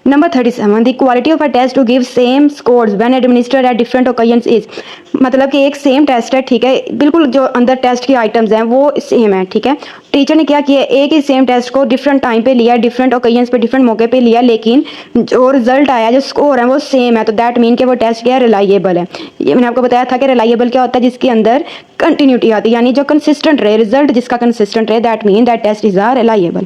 Number 37 the quality of a test to give same scores when administered at different occasions is, मतलब कि एक सेम टेस्ट है। ठीक है, बिल्कुल जो अंदर टेस्ट के आइटम्स हैं वो सेम है। ठीक है, टीचर ने क्या किया, एक ही सेम टेस्ट को डिफरेंट टाइम पे लिया, डिफरेंट ओकेजन्स पे, डिफरेंट मौके पे लिया, लेकिन जो रिजल्ट आया, जो स्कोर है वो सेम है, तो दैट मीन कि वो टेस्ट क्या है, रिलायबल है। ये मैंने आपको बताया था कि रिलायबल क्या होता है, जिसके अंदर कंटिन्यूटी आती है, यानी जो कंसिस्टेंट रहे, रिजल्ट जिसका कंसिस्टेंट रहे, that mean that test is a reliable.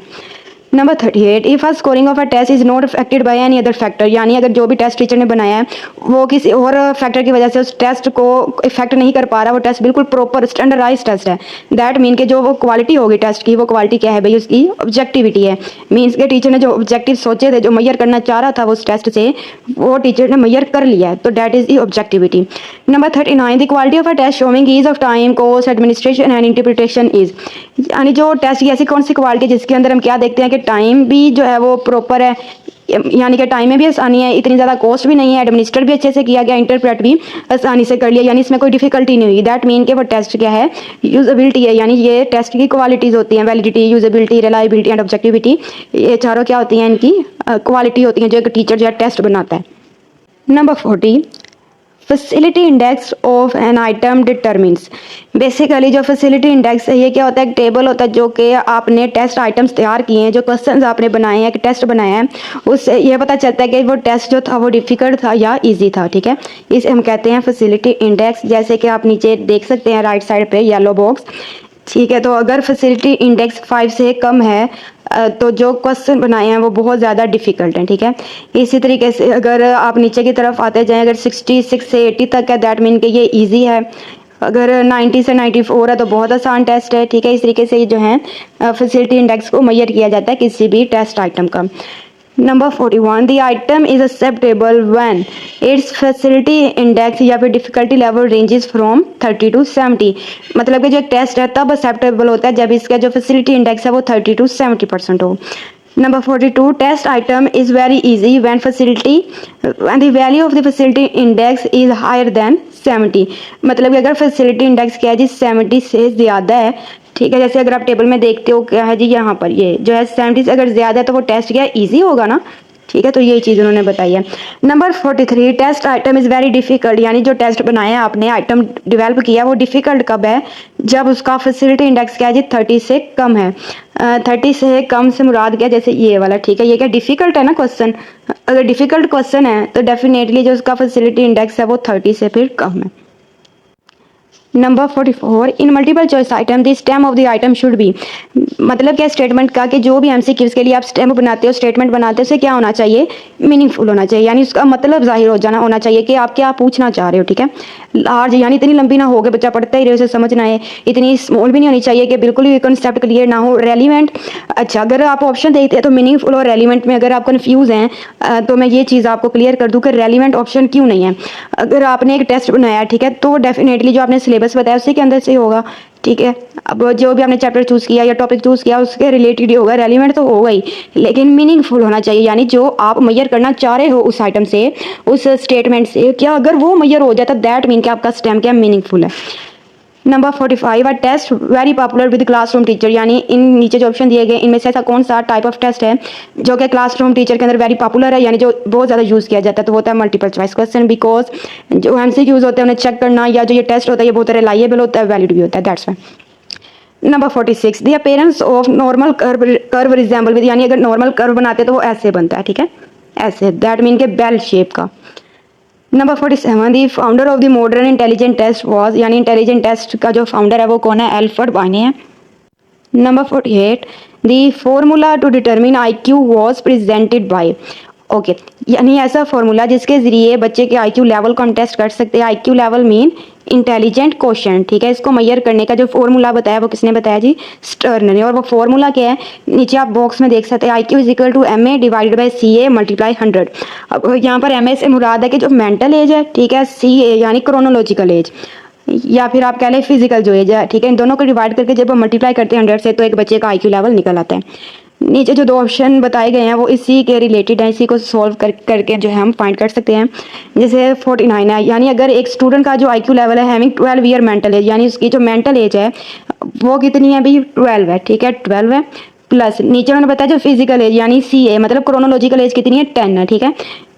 Number 38 if scoring of a test is not affected by any other factor, यानी अगर जो भी टेस्ट टीचर ने बनाया है वो किसी और फैक्टर की वजह से उस टेस्ट को इफेक्ट नहीं कर पा रहा, वो टेस्ट बिल्कुल प्रॉपर स्टैंडर्डाइज टेस्ट है, दैट मीन कि जो वो क्वालिटी होगी टेस्ट की, वो क्वालिटी क्या है भाई, उसकी ऑब्जेक्टिविटी है। मीन्स के टीचर ने जो ऑब्जेक्टिव सोचे थे, जो मेजर करना चाह रहा था वो उस टेस्ट से, वो टीचर ने मेजर कर लिया है, तो that is the objectivity. Number 39 the quality of a test showing ease of time, cost, administration and interpretation is, यानी जो टेस्ट की ऐसी कौन सी क्वालिटी जिसके अंदर हम क्या देखते हैं कि टाइम भी जो है वो प्रॉपर है, यानी कि टाइम में भी आसानी है, इतनी ज़्यादा कॉस्ट भी नहीं है, एडमिनिस्टर भी अच्छे से किया गया, इंटरप्रेट भी आसानी से कर लिया, यानी इसमें कोई डिफिकल्टी नहीं हुई, दैट मीन कि वो टेस्ट क्या है, यूजेबिलिटी है, यानी ये टेस्ट की क्वालिटीज़ होती हैं, validity, usability, reliability and objectivity, ये चारों क्या होती हैं, इनकी क्वालिटी होती हैं जो एक टीचर जो है टेस्ट बनाता है। Number 40 facility index of an item determines, basically जो फैसिलिटी इंडेक्स है ये क्या होता है, एक टेबल होता है जो कि आपने टेस्ट आइटम्स तैयार किए हैं, जो क्वेश्चंस आपने बनाए हैं, कि टेस्ट बनाया है, उससे ये पता चलता है कि वो टेस्ट जो था वो डिफ़िकल्ट था या इजी था। ठीक है, इसे हम कहते हैं फैसिलिटी इंडेक्स। जैसे कि आप नीचे देख सकते हैं राइट साइड पे येलो बॉक्स। ठीक है, तो अगर फैसिलिटी इंडेक्स 5 से कम है तो जो क्वेश्चन बनाए हैं वो बहुत ज़्यादा डिफ़िकल्ट हैं। ठीक है, इसी तरीके से अगर आप नीचे की तरफ आते जाएं, अगर 66 से 80 तक है दैट मीन कि ये इजी है। अगर 90 से 94 है तो बहुत आसान टेस्ट है। ठीक है, इस तरीके से ये जो है फैसिलिटी इंडेक्स को मेजर किया जाता है किसी भी टेस्ट आइटम का। Number 41, the item is acceptable when its facility index या फिर difficulty level ranges from 30 to 70। मतलब कि जो एक टेस्ट है तब एक्सेप्टेबल होता है जब इसका जो फैसिलिटी इंडेक्स है वो 30 टू 70% हो। Number 42, test item is very easy when the value of the facility index is higher than 70। मतलब कि अगर फैसिलिटी इंडेक्स क्या है जी 70 से ज़्यादा है। ठीक है, जैसे अगर आप टेबल में देखते हो क्या है जी, यहाँ पर ये जो है 70 से अगर ज़्यादा है तो वो टेस्ट क्या है ईजी होगा ना। ठीक है, तो ये चीज़ उन्होंने बताई है। Number 43, test item is very difficult, यानी जो टेस्ट बनाया आपने आइटम डेवलप किया वो डिफ़िकल्ट कब है, जब उसका फैसिलिटी इंडेक्स क्या है जी 30 से कम है। 30 से कम से मुराद क्या, जैसे ये वाला। ठीक है, ये क्या डिफ़िकल्ट है ना क्वेश्चन। अगर डिफ़िकल्ट क्वेश्चन है तो डेफिनेटली जो उसका फैसिलिटी इंडेक्स है वो 30 से फिर कम है। Number 44, in multiple choice item the stem of the item should be. मतलब क्या स्टेटमेंट का कि जो भी एमसीक्यूज के लिए आप स्टेम बनाते हो, स्टेटमेंट बनाते हो, उसे क्या होना चाहिए, मीनिंगफुल होना चाहिए, यानी उसका मतलब जाहिर हो जाना होना चाहिए कि आप क्या पूछना चाह रहे हो। ठीक है, लार्ज यानी इतनी लंबी ना हो कि बच्चा पढ़ता ही रहे उसे समझना है, इतनी स्मॉल भी नहीं होनी चाहिए कि बिल्कुल भी कॉन्सेप्ट क्लियर ना हो। रेलिवेंट, अच्छा अगर आप ऑप्शन देखते हैं तो मीनिंगफुल और रेलिवेंट में अगर आप कन्फ्यूज़ हैं तो मैं ये चीज़ आपको क्लियर कर दूँ कि रेलिवेंट ऑप्शन क्यों नहीं है। अगर आपने एक टेस्ट बनाया, ठीक है, तो डेफिनेटली जो आपने सिलेबस बताया उसी के अंदर से होगा। ठीक है, अब जो भी आपने चैप्टर चूज़ किया या टॉपिक चूज़ किया उसके रिलेटेड ही होगा, रेलिवेंट तो होगा ही, लेकिन मीनिंगफुल होना चाहिए, यानी जो आप मैयर करना चाह रहे हो उस आइटम से, उस स्टेटमेंट से, क्या अगर वो मैयर हो जाता दैट मीन कि आपका स्टेम क्या मीनिंगफुल है। Number 45, test very popular with classroom teacher, यानी इन नीचे जो ऑप्शन दिए गए इनमें से ऐसा कौन सा टाइप ऑफ टेस्ट है जो कि क्लासरूम टीचर के अंदर वेरी पॉपुलर है, यानी जो बहुत ज़्यादा यूज़ किया जाता है, तो वो होता है मल्टीपल चॉइस क्वेश्चन। बिकॉज जो एमसीक्यूज होते हैं उन्हें चेक करना या जो ये टेस्ट होता है ये बहुत रिलायबल होता है, वैलिड भी होता है, that's why. Number 46, the appearance of normal curve resemble with, यानी अगर नॉर्मल कर्व बनाते हैं तो वो ऐसे बनता है। ठीक है, ऐसे, दैट मीन के बेल शेप का। Number 47, the founder of the modern intelligent test was, यानी इंटेलिजेंट टेस्ट का जो फाउंडर है वो कौन है, एल्फ्रेड बाइने है। Number 48, the formula to determine IQ was presented by. Okay, यानी ऐसा फॉर्मूला जिसके ज़रिए बच्चे के IQ लेवल को हम टेस्ट कर सकते हैं। IQ level mean intelligent question. ठीक है, इसको मैयर करने का जो फॉर्मूला बताया वो किसने बताया जी, स्टर्न ने। और वो फॉर्मूला क्या है, नीचे आप बॉक्स में देख सकते हैं, IQ is equal to MA divided by CA multiply 100। अब यहाँ पर MA से मुराद है कि जो मेंटल एज है, ठीक है, CA यानी क्रोनोलॉजिकल एज, या फिर आप कह लें फिजिकल जो एज है। ठीक है, इन दोनों को डिवाइड करके जब हम मल्टीप्लाई करते हैं 100 से तो एक बच्चे का IQ लेवल निकल आता है। नीचे जो दो ऑप्शन बताए गए हैं वो इसी के रिलेटेड हैं, इसी को सॉल्व करके जो है हम फाइंड कर सकते हैं। जैसे 49 है, यानी अगर एक स्टूडेंट का जो IQ लेवल है हैविंग 12 ईयर मेंटल एज, यानी उसकी जो मेंटल एज है वो कितनी है भाई, 12 है। ठीक है, 12 है, प्लस नीचे उन्होंने बताया जो फिजिकल एज यानी CA मतलब क्रोनोलॉजिकल एज कितनी है, 10 है। ठीक है,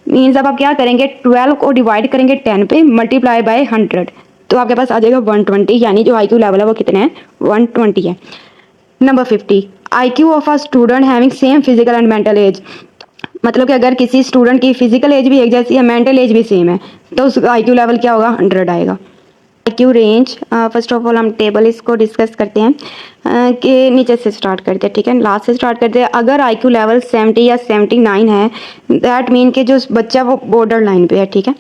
मीन्स अब आप क्या करेंगे, 12 को डिवाइड करेंगे 10 पे मल्टीप्लाई बाय 100 तो आपके पास आ जाएगा 120, यानी जो IQ लेवल है वो कितने हैं, 120 है। Number 50, IQ of a student having same physical and mental as, मतलब कि अगर किसी स्टूडेंट की फिजिकल एज भी एक जैसी है, मेंटल एज भी सेम है, तो उसका IQ लेवल क्या होगा, 100 आएगा। IQ range, first of all हम टेबल इसको डिस्कस करते हैं कि नीचे से स्टार्ट करते हैं। ठीक है, लास्ट से स्टार्ट करते हैं। अगर IQ लेवल 70 या 79 है दैट मीन कि जो बच्चा वो बॉर्डर लाइन पे है। ठीक है,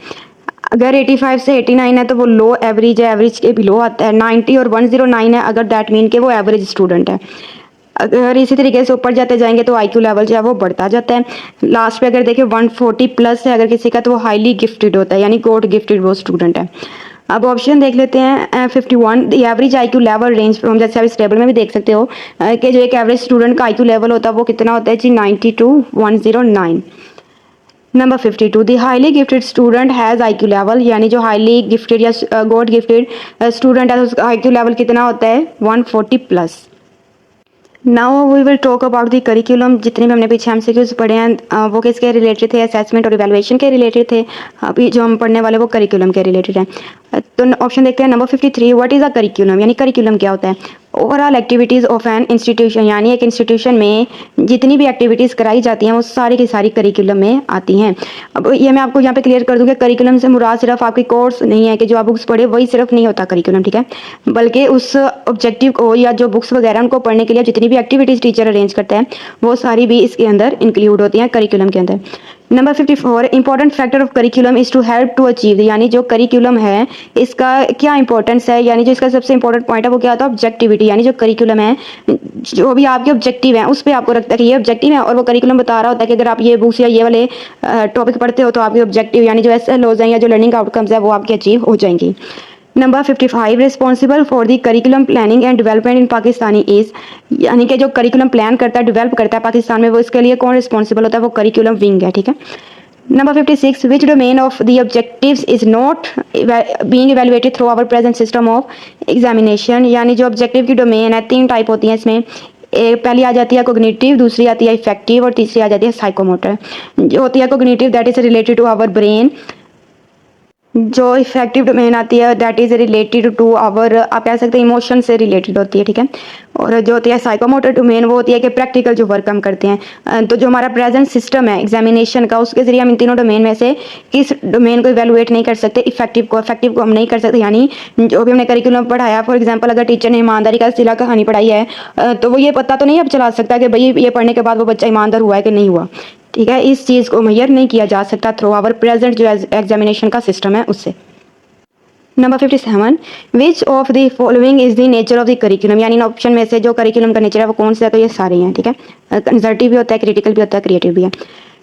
अगर 85 से 89 है तो वो लो एवरेज है, एवरेज के बिलो आता है। 90 और 109 है अगर दैट मीन कि वो एवरेज स्टूडेंट है। अगर इसी तरीके से ऊपर जाते जाएंगे तो IQ लेवल जो है वो बढ़ता जाता है। लास्ट पे अगर देखें 140 प्लस है अगर किसी का तो वो हाईली गिफ्टेड होता है, यानी गॉड गिफ्टेड वो स्टूडेंट है। अब ऑप्शन देख लेते हैं 51, the average IQ level range from, जैसे आप इस टेबल में भी देख सकते हो कि जो एक एवरेज स्टूडेंट का IQ लेवल होता है वो कितना होता है जी, 90 to 109। Number 52, the highly gifted student has IQ level, यानी जो हाईली गिफ्टेड या गॉड गिफ्टेड स्टूडेंट है उसका IQ लेवल कितना होता है, 140 plus. Now we will talk about the curriculum. जितने भी हमने पीछे एमसीक्यूज पढ़े हैं वो किसके रिलेटेड थे? असेसमेंट और इवैल्यूएशन के रिलेटेड थे। अभी जो हम पढ़ने वाले वो करिकुलम के रिलेटेड है। तो ऑप्शन देखते हैं number 53, what is a curriculum, यानी करिकुलम क्या होता है? Overall activities of an institution, यानी एक इंस्टीट्यूशन में जितनी भी एक्टिविटीज़ कराई जाती हैं वो सारी की सारी करिकुलम में आती हैं। अब ये मैं आपको यहाँ पे क्लियर कर दूँ कि करिकुलम से मुराद सिर्फ आपकी कोर्स नहीं है कि जो आप बुक्स पढ़े वही सिर्फ नहीं होता करिकुलम, ठीक है, बल्कि उस ऑब्जेक्टिव को या जो बुक्स वगैरह उनको पढ़ने के लिए जितनी भी एक्टिविटीज़ टीचर अरेंज करते हैं वो सारी भी इसके अंदर इंक्लूड होती हैं करिकुलम के अंदर। Number 54, important factor of curriculum is to help to achieve, यानी जो करिकुलम है इसका क्या इंपॉर्टेंस है, यानी जो इसका सबसे इंपॉर्टेंट पॉइंट है वो क्या होता है? ऑब्जेक्टिविटी, यानी जो करिकुलम है जो भी आपके ऑब्जेक्टिव हैं उस पर आपको लगता है कि ये ऑब्जेक्टिव है और वो करिकुलम बता रहा होता है कि अगर आप ये बुक्स या ये वाले टॉपिक पढ़ते हो तो आपके ऑब्जेक्टिव यानी जो SLOs हैं या जो लर्निंग आउटकम्स है वो आपके अचीव हो जाएंगी। Number 55, responsible for the curriculum planning and development in Pakistani is, यानी कि जो करिकुलम प्लान करता है डेवलप करता है पाकिस्तान में वो इसके लिए कौन रिस्पॉन्सिबल होता है? वो करिकुलम विंग है, ठीक है। Number 56, which domain of the objectives is not being evaluated through our present system of examination, यानी जो ऑब्जेक्टिव की डोमेन है 3 टाइप होती हैं इसमें। पहली आ जाती है कोग्निटिव, दूसरी आती है इफेक्टिव और तीसरी आ जाती है साइकोमोटर। जो होती है cognitive that is related to our brain, जो इफेक्टिव डोमेन आती है that is related to our, आप कह सकते हैं इमोशन से रिलेटेड होती है, ठीक है। और जो होती है साइकोमोटर डोमेन वो होती है कि प्रैक्टिकल जो वर्क हम करते हैं। तो जो हमारा प्रेजेंट सिस्टम है एग्जामिनेशन का उसके जरिए हम इन तीनों डोमेन में से किस डोमेन को इवेलुएट नहीं कर सकते? इफेक्टिव को हम नहीं कर सकते, यानी जो भी हमने करिकुलम पढ़ाया, फॉर एग्जाम्पल अगर टीचर ने ईमानदारी का सिला कहानी पढ़ाई है तो वो ये पता तो नहीं अब चला सकता कि भाई ये पढ़ने के बाद वो बच्चा ईमानदार हुआ है कि नहीं हुआ, ठीक है। इस चीज़ को मेजर नहीं किया जा सकता थ्रू आवर प्रेजेंट जो एग्जामिनेशन का सिस्टम है उससे। Number 57, which of the following is the nature of the curriculum, यानी इन ऑप्शन में से जो करिकुलम का नेचर है वो कौन सा है? तो ये सारे हैं, ठीक है। कंजर्टिव भी होता है, क्रिटिकल भी होता है, क्रिएटिव भी है।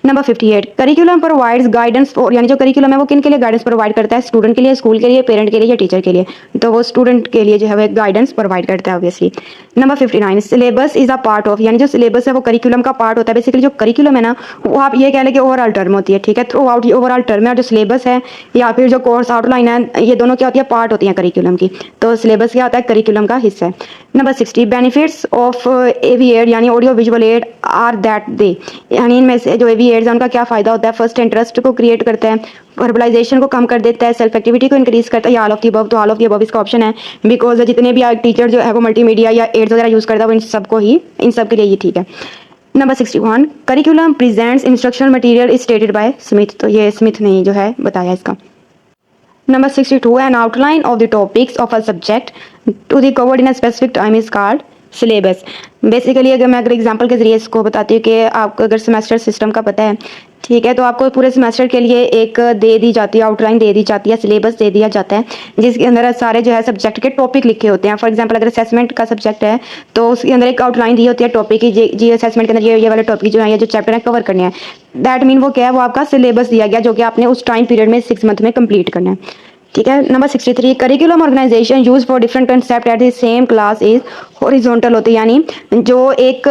Number 58, curriculum provides guidance for, यानी जो करिकुलम है वो किन के लिए गाइडेंस प्रोवाइड करता है? स्टूडेंट के लिए, स्कूल के लिए, पेरेंट के लिए या टीचर के लिए? तो वो स्टूडेंट के लिए जो है वो एक गाइडेंस प्रोवाइड करता है obviously. Number 59, syllabus is a part of, यानी जो सिलेबस है वो करिकुलम का पार्ट होता है। बेसिकली जो करिकुलम है ना वो आप ये कह लें कि ओवरऑल टर्म होती है, ठीक है। थ्रू आउट ये ओवरऑल टर्म है और जो सिलेबस है या फिर जो कोर्स आउटलाइन है ये दोनों क्या होती है? पार्ट होती है करिकुलम की। तो सिलेबस क्या होता है? करिकुलम का हिस्सा है। Number 60, benefits of AV aid, यानी audio visual aid are that they, यानी इनमें से जो AV एड्स है उनका क्या फायदा होता है? फर्स्ट इंटरेस्ट को क्रिएट करता है, वर्बलाइजेशन को कम कर देता है, सेल्फ एक्टिविटी को इंक्रीज करता है, या ऑल ऑफ द अबव। तो ऑल ऑफ द अबव इसका ऑप्शन है बिकॉज जितने भी टीचर जो है वो मल्टीमीडिया या एड्स वगैरह यूज करता है वो इन सब के लिए ही ठीक है। Number 61, curriculum presents instructional material is stated by Smith, तो ये स्मिथ ने जो है बताया इसका। Number 62, an outline of the topics of a subject to be covered in a specific time is called syllabus. Basically अगर एग्जांपल के जरिए इसको बताती हूँ कि आपको अगर सेमेस्टर सिस्टम का पता है, ठीक है, तो आपको पूरे सेमेस्टर के लिए एक दे दी जाती है, आउटलाइन दे दी जाती है, सिलेबस दे दिया जाता है जिसके अंदर सारे जो है सब्जेक्ट के टॉपिक लिखे होते हैं। फॉर एग्जांपल अगर असेसमेंट का सब्जेक्ट है तो उसके अंदर एक आउटलाइन दी होती है टॉपिक की, जी असेसमेंट के अंदर ये वाले टॉपिक जो है ये जो चैप्टर है कवर करने हैं। दैट मीन वो क्या है? वो आपका सिलेबस दिया गया जो कि आपने उस टाइम पीरियड में 6 मंथ में कंप्लीट करना है, ठीक है। Number 63, curriculum organisation use for different concept at the same class is horizontal होती है, यानी जो एक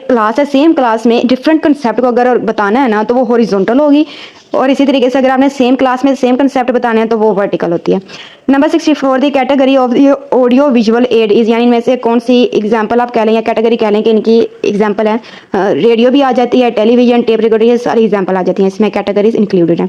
क्लास है सेम क्लास में डिफरेंट कंसेप्ट को अगर बताना है ना तो वो हॉरिजॉन्टल होगी, और इसी तरीके से अगर आपने सेम क्लास में सेम कंसेप्ट बताने हैं तो वो वर्टिकल होती है। Number 64, the category of the audio visual add is, यानी इनमें से कौन सी एग्जांपल आप कह लें या कैटेगरी कह लें कि इनकी एग्जांपल है? रेडियो भी आ जाती है, टेलीविजन, टेप रिकॉर्डर, ये सारी एग्जांपल आ जाती हैं, इसमें कैटेगरीज इंक्लूडेड है।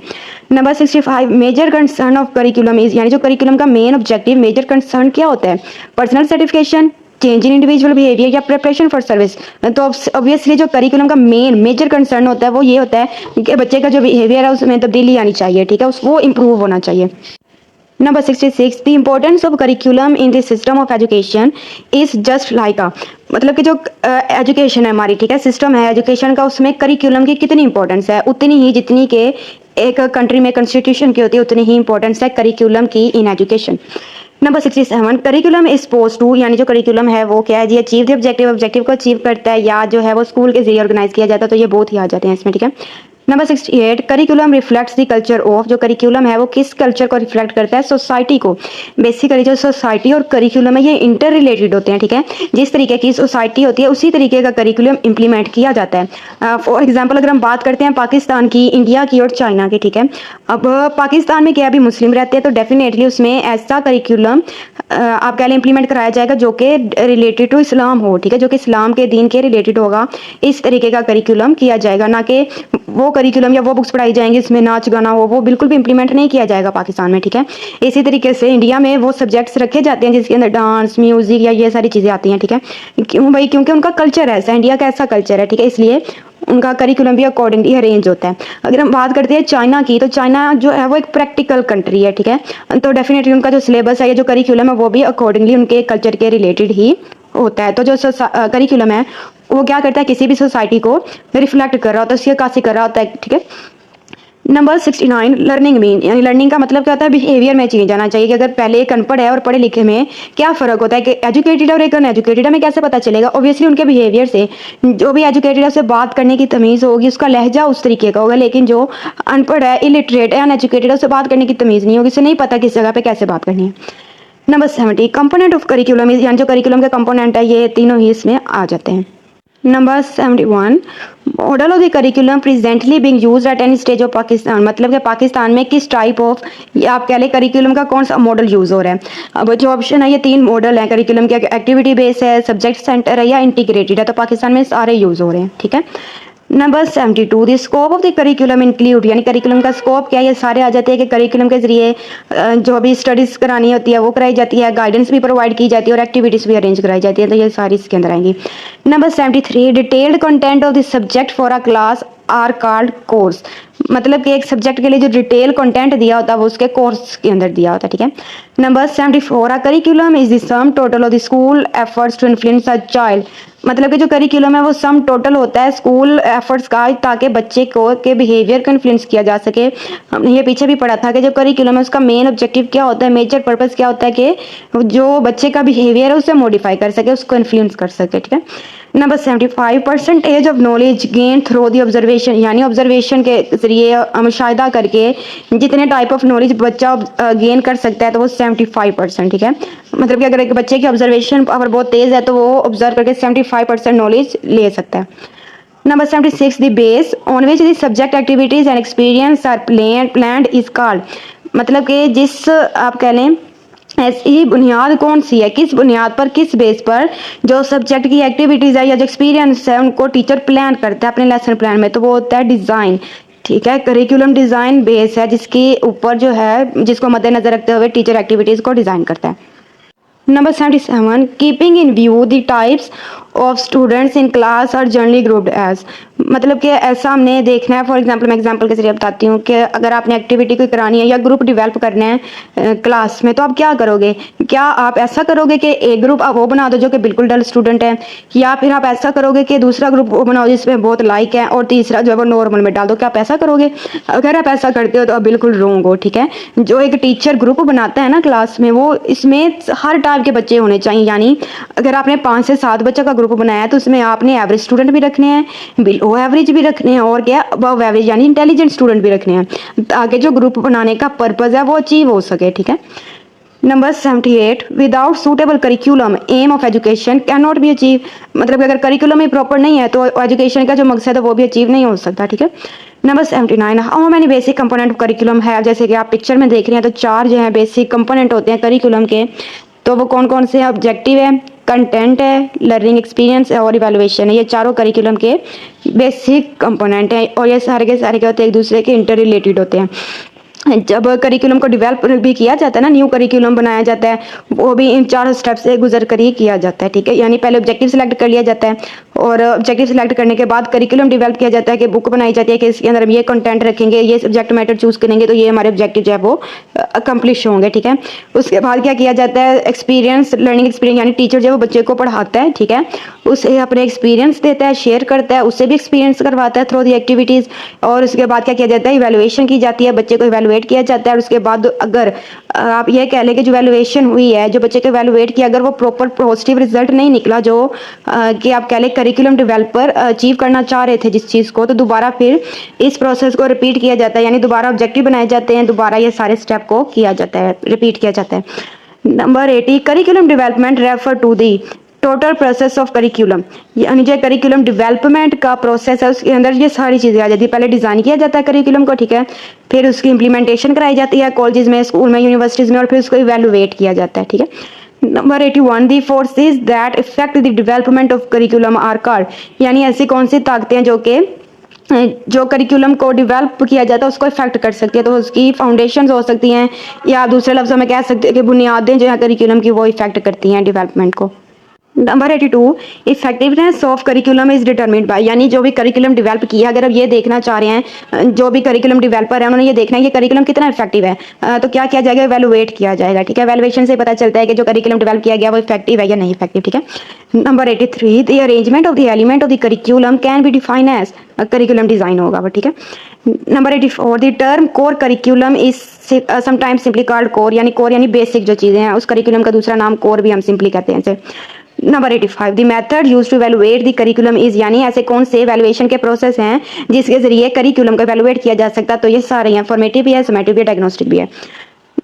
Number 65, major concern of curriculum is, यानी जो करिकुलम का मेन ऑब्जेक्टिव मेजर कंसर्न क्या होता है? Personal certification, change in individual behaviour या प्रिपरेशन फॉर सर्विस। तो ऑब्वियसली जो करिकुलम का मेजर कंसर्न होता है वो ये होता है कि बच्चे का जो बिहेवियर है उसमें तब्दीली आनी चाहिए, ठीक है, वो इम्प्रूव होना चाहिए। Number 66, the importance of curriculum in the system of education is just like अ, मतलब कि जो एजुकेशन है हमारी, ठीक है, सिस्टम है एजुकेशन का, उसमें करिकुलम की कितनी इंपॉर्टेंस है? उतनी ही जितनी के एक कंट्री में कॉन्स्टिट्यूशन की होती है उतनी ही इंपॉर्टेंस है करिकुलम की in education. Number 67, curriculum is suppose to, यानी जो करिकुलम है वो क्या है जी? अचीव द ऑब्जेक्टिव को अचीव करता है या जो है वो स्कूल के जरिए ऑर्गेनाइज किया जाता है, तो ये बहुत ही आ जाते हैं इसमें, ठीक है। Number 68 curriculum reflects the culture of, जो करिकुलम है वो किस कल्चर को रिफ्लेक्ट करता है, सोसाइटी को। बेसिकली जो सोसाइटी और करिकुलम है ये इंटर रिलेटेड होते हैं, ठीक है। जिस तरीके की सोसाइटी होती है उसी तरीके का करिकुलम इंप्लीमेंट किया जाता है। फॉर एग्जाम्पल अगर हम बात करते हैं पाकिस्तान की, इंडिया की और चाइना की, ठीक है। अब पाकिस्तान में क्या अभी मुस्लिम रहते हैं तो डेफिनेटली उसमें ऐसा करिकुलम आप कह लें इंप्लीमेंट कराया जाएगा जो कि रिलेटेड टू इस्लाम हो, ठीक है, जो कि इस्लाम के दीन के रिलेटेड होगा। इस तरीके का करिकुलम किया जाएगा, ना कि वो करिकुलम या वो बुक्स पढ़ाई जाएंगी इसमें नाच गाना हो, वो बिल्कुल भी इंप्लीमेंट नहीं किया जाएगा पाकिस्तान में, ठीक है। इसी तरीके से इंडिया में वो सब्जेक्ट्स रखे जाते हैं जिसके अंदर डांस, म्यूजिक या ये सारी चीज़ें आती हैं, ठीक है। क्यों भाई? क्योंकि उनका कल्चर ऐसा, इंडिया का ऐसा कल्चर है, ठीक है, इसलिए उनका करिकुलम भी अकॉर्डिंगली अरेंज होता है। अगर हम बात करते हैं चाइना की, तो चाइना जो है वो एक प्रैक्टिकल कंट्री है, ठीक है। तो डेफिनेटली उनका जो सिलेबस है या जो करिकुलम है वो भी अकॉर्डिंगली उनके कल्चर के रिलेटेड ही होता है। तो जो करिकुलम है वो क्या करता है, किसी भी सोसाइटी को रिफ्लेक्ट कर रहा होता है, उसकी अक्कासी कर रहा होता है, ठीक है। नंबर 69 लर्निंग मीन, यानी लर्निंग का मतलब क्या होता है, बिहेवियर में चेंज आना चाहिए कि अगर पहले एक अनपढ़ है और पढ़े लिखे में क्या फ़र्क होता है, कि एजुकेटेड और एक अनएजुकेटेड में कैसे पता चलेगा। ऑब्वियसली उनके बिहेवियर से। जो भी एजुकेटेड है उसे बात करने की तमीज़ होगी, उसका लहजा उस तरीके का होगा, लेकिन जो अनपढ़ है, इलिटरेट है, अनएजुकेटेड है, उसे बात करने की तमीज़ नहीं होगी, उसे नहीं पता किस जगह पर कैसे बात करनी है। नंबर 70 कंपोनेंट ऑफ करिकुलम, यानी जो करिकुलम के कंपोनेंट है ये तीनों ही इसमें आ जाते हैं। Number 71 model of the curriculum presently Bing use at any stage of Pakistan, मतलब कि पाकिस्तान में किस टाइप ऑफ या आप कह लें करिकुलम का कौन सा मॉडल यूज हो रहा है। अब जो ऑप्शन है ये 3 मॉडल हैं करिकुलम के, एक्टिविटी बेस्ड है, सब्जेक्ट सेंटर है या इंटीग्रेटेड है। तो पाकिस्तान में सारे यूज हो रहे हैं, ठीक है। Number 72 the scope of the curriculum include, यानी करिकुलम का स्कोप क्या है, ये सारे आ जाते हैं कि करिकुलम के जरिए जो भी स्टडीज करानी होती है वो कराई जाती है, गाइडेंस भी प्रोवाइड की जाती है और एक्टिविटीज़ भी अरेंज कराई जाती है। तो ये सारी इसके अंदर आएंगी। Number 73 detailed content of the subject for a class are called course, मतलब कि एक सब्जेक्ट के लिए जो डिटेल कंटेंट दिया होता है वो उसके कोर्स के अंदर दिया होता है, ठीक है। Number 74 a curriculum is the sum total of the school efforts to influence a child, मतलब कि जो करिकुलम है वो सम टोटल होता है स्कूल एफर्ट्स का, ताकि बच्चे को के बिहेवियर को इन्फ्लुएंस किया जा सके। हमने ये पीछे भी पढ़ा था कि जो करिकुलम है उसका मेन ऑब्जेक्टिव क्या होता है, मेजर पर्पस क्या होता है, कि जो बच्चे का बिहेवियर है उसे मॉडिफाई कर सके, उसको इन्फ्लुएंस कर सके, ठीक है। Number 75 percentage of knowledge gain through the observation, यानी ऑब्जर्वेशन के जरिए मुशाहिदा करके जितने टाइप ऑफ नॉलेज बच्चा गेन कर सकता है तो वो 75%, ठीक है। मतलब कि अगर एक बच्चे की ऑब्जर्वेशन पावर बहुत तेज़ है तो वो ऑब्जर्व करके 75% नॉलेज ले सकता है। Number 76 the base on which the subject activities and experience are planned is called, मतलब कि जिस आप कह लें ऐसी बुनियाद कौन सी है, किस बुनियाद पर, किस बेस पर जो सब्जेक्ट की एक्टिविटीज़ है या जो एक्सपीरियंस है उनको टीचर प्लान करता है अपने लेसन प्लान में, तो वो होता है डिज़ाइन, ठीक है। करिकुलम डिज़ाइन बेस है जिसके ऊपर जो है जिसको मद्देनजर रखते हुए टीचर एक्टिविटीज़ को डिज़ाइन करता है। Number 77 keeping in view the types of students in class और जनरली ग्रुप्ड एज, मतलब कि ऐसा हमने देखना है। फॉर एग्जांपल मैं एग्जांपल के जरिए बताती हूँ कि अगर आपने एक्टिविटी कोई करानी है या ग्रुप डेवलप करना है क्लास में, तो आप क्या करोगे, क्या आप ऐसा करोगे कि एक ग्रुप आप वो बना दो जो कि बिल्कुल डल स्टूडेंट है, या फिर आप ऐसा करोगे कि दूसरा ग्रुप वो बनाओ जिसमें बहुत लाइक है और तीसरा जो है वो नॉर्मल में डाल दो, क्या आप ऐसा करोगे? अगर आप ऐसा करते हो तो आप बिल्कुल रॉन्ग हो, ठीक है। जो एक टीचर ग्रुप बनाता है ना क्लास में, वो इसमें हर टाइप के बच्चे होने चाहिए, यानी अगर आपने 5 से 7 बच्चों का ग्रुप बनाया है तो उसमें आपने एवरेज स्टूडेंट भी रखने हैं, बिलो एवरेज भी रखने हैं और क्या अबव एवरेज यानी इंटेलिजेंट स्टूडेंट भी रखने हैं, ताकि जो ग्रुप बनाने का पर्पज़ है वो अचीव हो सके, ठीक है। Number 78 without suitable curriculum aim of education can not be achieve, मतलब अगर करिकुलम ही प्रॉपर नहीं है तो एजुकेशन का जो मकसद है वो भी अचीव नहीं हो सकता, ठीक है। Number 79 how many basic component of curriculum है, जैसे कि आप पिक्चर में देख रहे हैं तो 4 जो है बेसिक कंपोनेंट होते हैं करिकुलम के, तो वो कौन कौन से हैं? ऑब्जेक्टिव है, कंटेंट है, लर्निंग एक्सपीरियंस है और इवैल्यूएशन है। ये चारों करिकुलम के बेसिक कंपोनेंट हैं और ये सारे के सारे क्या होते हैं, एक दूसरे के इंटर रिलेटेड होते हैं। जब करिकुलम को डेवलप भी किया जाता है ना, न्यू करिकुलम बनाया जाता है, वो भी इन 4 स्टेप से गुजर कर ही किया जाता है, ठीक है। यानी पहले ऑब्जेक्टिव सिलेक्ट कर लिया जाता है और ऑब्जेक्टिव सिलेक्ट करने के बाद करिकुलम डेवलप किया जाता है कि बुक बनाई जाती है कि इसके अंदर हम ये कंटेंट रखेंगे, ये सब्जेक्ट मैटर चूज करेंगे तो ये हमारे ऑब्जेक्टिव जो है वो अकम्प्लिश होंगे, ठीक है। उसके बाद क्या किया जाता है, एक्सपीरियंस, लर्निंग एक्सपीरियंस, यानी टीचर जो है वो बच्चे को पढ़ाता है, ठीक है, उसे अपने एक्सपीरियंस देता है, शेयर करता है, उससे भी एक्सपीरियंस करवाता है थ्रू दी एक्टिविटीज़। और उसके बाद क्या किया जाता है, इवैल्यूएशन की जाती है, बच्चे को इवैल्यूएट इवैल्यूएट किया जाता है और उसके बाद अगर आप ये कह लें कि जो वैल्यूएशन हुई है, जो बच्चे को इवैल्यूएट किया, अगर वो प्रॉपर पॉजिटिव रिजल्ट नहीं निकला जो कि आप कह लें करिकुलम डेवलपर अचीव करना चाह रहे थे जिस चीज़ को, तो दोबारा फिर इस प्रोसेस को रिपीट किया जाता है, यानी दोबारा ऑब्जेक्टिव बनाए जाते हैं, दोबारा ये सारे स्टेप को किया जाता है, रिपीट किया जाता है। Number 80, curriculum development refer to the total process of curriculum, यानी जो करिकुलम डेवलपमेंट का प्रोसेस है उसके अंदर ये सारी चीज़ें आ जाती है। पहले डिज़ाइन किया जाता है करिकुलम को, ठीक है, फिर उसकी इम्प्लीमेंटेशन कराई जाती है कॉलेजेस में, स्कूल में, यूनिवर्सिटीज़ में, और फिर उसको इवेलुएट किया जाता है, ठीक है। Number 81, the forces that effect the development of curriculum are called, यानी ऐसी कौन सी ताकतें हैं जो करिकुलम को डेवलप किया जाता है उसको इफेक्ट कर सकती है, तो उसकी फाउंडेशंस हो सकती हैं, या दूसरे लफ्ज़ों में कह सकते हैं कि बुनियादें जो है करिकुलम की वो इफेक्ट करती हैं डेवलपमेंट को। Number 82, effectiveness of curriculum is determined bye, यानी जो भी करिकुलम डेवलप किया, अगर अब ये देखना चाह रहे हैं जो भी करिकुलम डेवलपर है उन्होंने ये देखना है कि करिकुलम कितना इफेक्टिव है, तो क्या किया जाएगा, इवैल्यूएट किया जाएगा, ठीक है। इवैल्यूएशन से पता चलता है कि जो करिकुलम डेवलप किया गया वो इफेक्टिव है या नहीं इफेक्टिव, ठीक है। Number 83, the arrangement of the element of the curriculum can be define as curriculum design होगा वो, ठीक है। Number 84, the term core curriculum is sometimes simply called core, यानी कोर यानी बेसिक जो चीज़ें हैं, उस करिकुलम का दूसरा नाम कोर भी हम सिंपली कहते हैं इसे। Number 85, the method use to evaluate the curriculum is, यानी ऐसे कौन से इवैल्यूएशन के प्रोसेस हैं जिसके जरिए करिकुलम को इवैल्यूएट किया जा सकता, तो ये सारे हैं, फॉर्मेटिव भी है, समेटिव भी है, डायग्नोस्टिक भी है।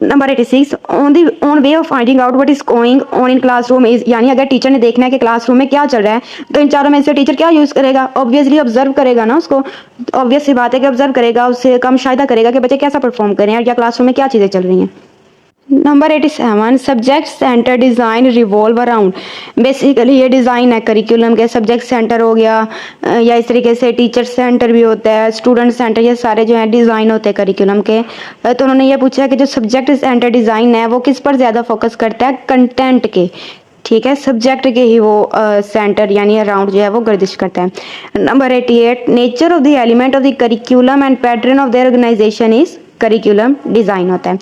Number 86, on way of finding out what is going on in classroom is, यानी अगर टीचर ने देखना है कि क्लासरूम में क्या चल रहा है तो इन चारों में से टीचर क्या यूज करेगा, ऑब्वियसली ऑब्जर्व करेगा ना उसको, ऑब्वियस सी बात है कि ऑब्जर्व करेगा, उससे कम शायदा करेगा कि बच्चे कैसा परफॉर्म करें या क्लासरूम में क्या चीज़ें चल रही हैं। Number 87, subject centre design revolve around, basically ये डिज़ाइन है करिकुलम के, सब्जेक्ट सेंटर हो गया या इस तरीके से टीचर सेंटर भी होता है, स्टूडेंट सेंटर, ये सारे जो है डिज़ाइन होते हैं करिकुलम के। तो उन्होंने ये पूछा कि जो सब्जेक्ट सेंटर डिज़ाइन है वो किस पर ज़्यादा फोकस करता है, कंटेंट के, ठीक है, सब्जेक्ट के ही वो सेंटर यानी अराउंड जो है वो गर्दिश करता है। Number 88, nature of the element of the curriculum and pattern of the organization is curriculum design होता है।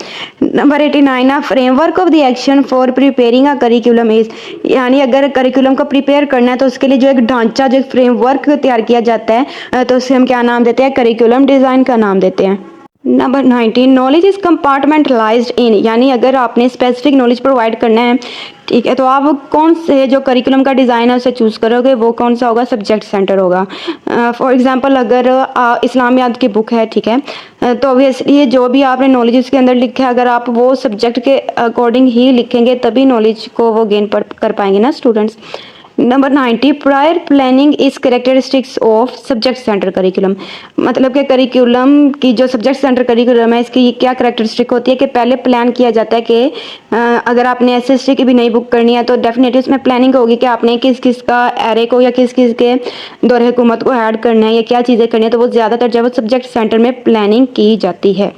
Number 89, framework of the action for preparing a curriculum is, यानी अगर करिकुलम को प्रिपेयर करना है तो उसके लिए जो एक ढांचा, जो एक फ्रेमवर्क तैयार किया जाता है तो उसे हम क्या नाम देते हैं, करिकुलम डिज़ाइन का नाम देते हैं। नंबर 19, नॉलेज इज कंपार्टमेंटलाइज्ड इन, यानी अगर आपने स्पेसिफिक नॉलेज प्रोवाइड करना है, ठीक है, तो आप कौन से जो करिकुलम का डिज़ाइन है उसे चूज़ करोगे, वो कौन सा होगा, सब्जेक्ट सेंटर होगा। फॉर एग्जांपल अगर इस्लामियात की बुक है, ठीक है, तो ऑब्वियसली जो भी आपने नॉलेज उसके अंदर लिखा है अगर आप वो सब्जेक्ट के अकॉर्डिंग ही लिखेंगे तभी नॉलेज को वो गेन कर पाएंगे ना students. Number 90, prior planning is characteristics of subject center curriculum, मतलब कि करिकुलम की जो सब्जेक्ट सेंटर करिकुलम है इसकी क्या कैरेक्टरिस्टिक होती है कि पहले प्लान किया जाता है कि अगर आपने एसएसटी की भी नई बुक करनी है तो डेफिनेटली उसमें प्लानिंग होगी कि आपने किस किस का एरे को या किस किस के दौरे हुकूमत को ऐड करना है या क्या चीज़ें करनी है, तो वो ज़्यादातर जब सब्जेक्ट सेंटर में प्लानिंग की जाती है।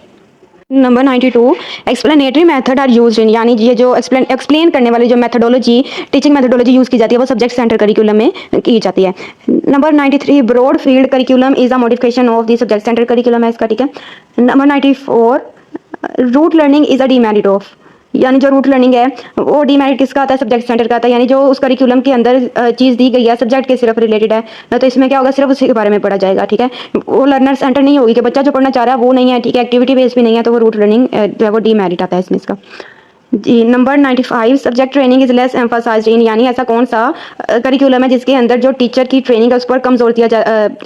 Number 92, explanatory method are used in, यानी ये जो एक्सप्लेन करने वाली जो मेथडोलॉजी, टीचिंग मेथडोलॉजी यूज़ की जाती है वो सब्जेक्ट सेंटर करिकुलम में की जाती है। Number 93, broad field curriculum is a modification of the subject center curriculum है इसका, ठीक है। Number 94, rote learning is a demerit of, यानी जो रूट लर्निंग है वो डीमेरिट किसका आता है, सब्जेक्ट सेंटर का आता है, यानी जो उस करिकुलम के अंदर चीज़ दी गई है सब्जेक्ट के सिर्फ रिलेटेड है तो इसमें क्या होगा, सिर्फ उसी के बारे में पढ़ा जाएगा, ठीक है, वो लर्नर सेंटर नहीं होगी कि बच्चा जो पढ़ना चाह रहा है वो नहीं है, ठीक है, एक्टिविटी बेस भी नहीं है, तो वो रूट लर्निंग जो है वो डीमेरिट आता है इसमें इसका जी। Number 95, subject training is less emphasized in, यानी ऐसा कौन सा करिकुलम है जिसके अंदर जो टीचर की ट्रेनिंग है उस पर कम जोर दिया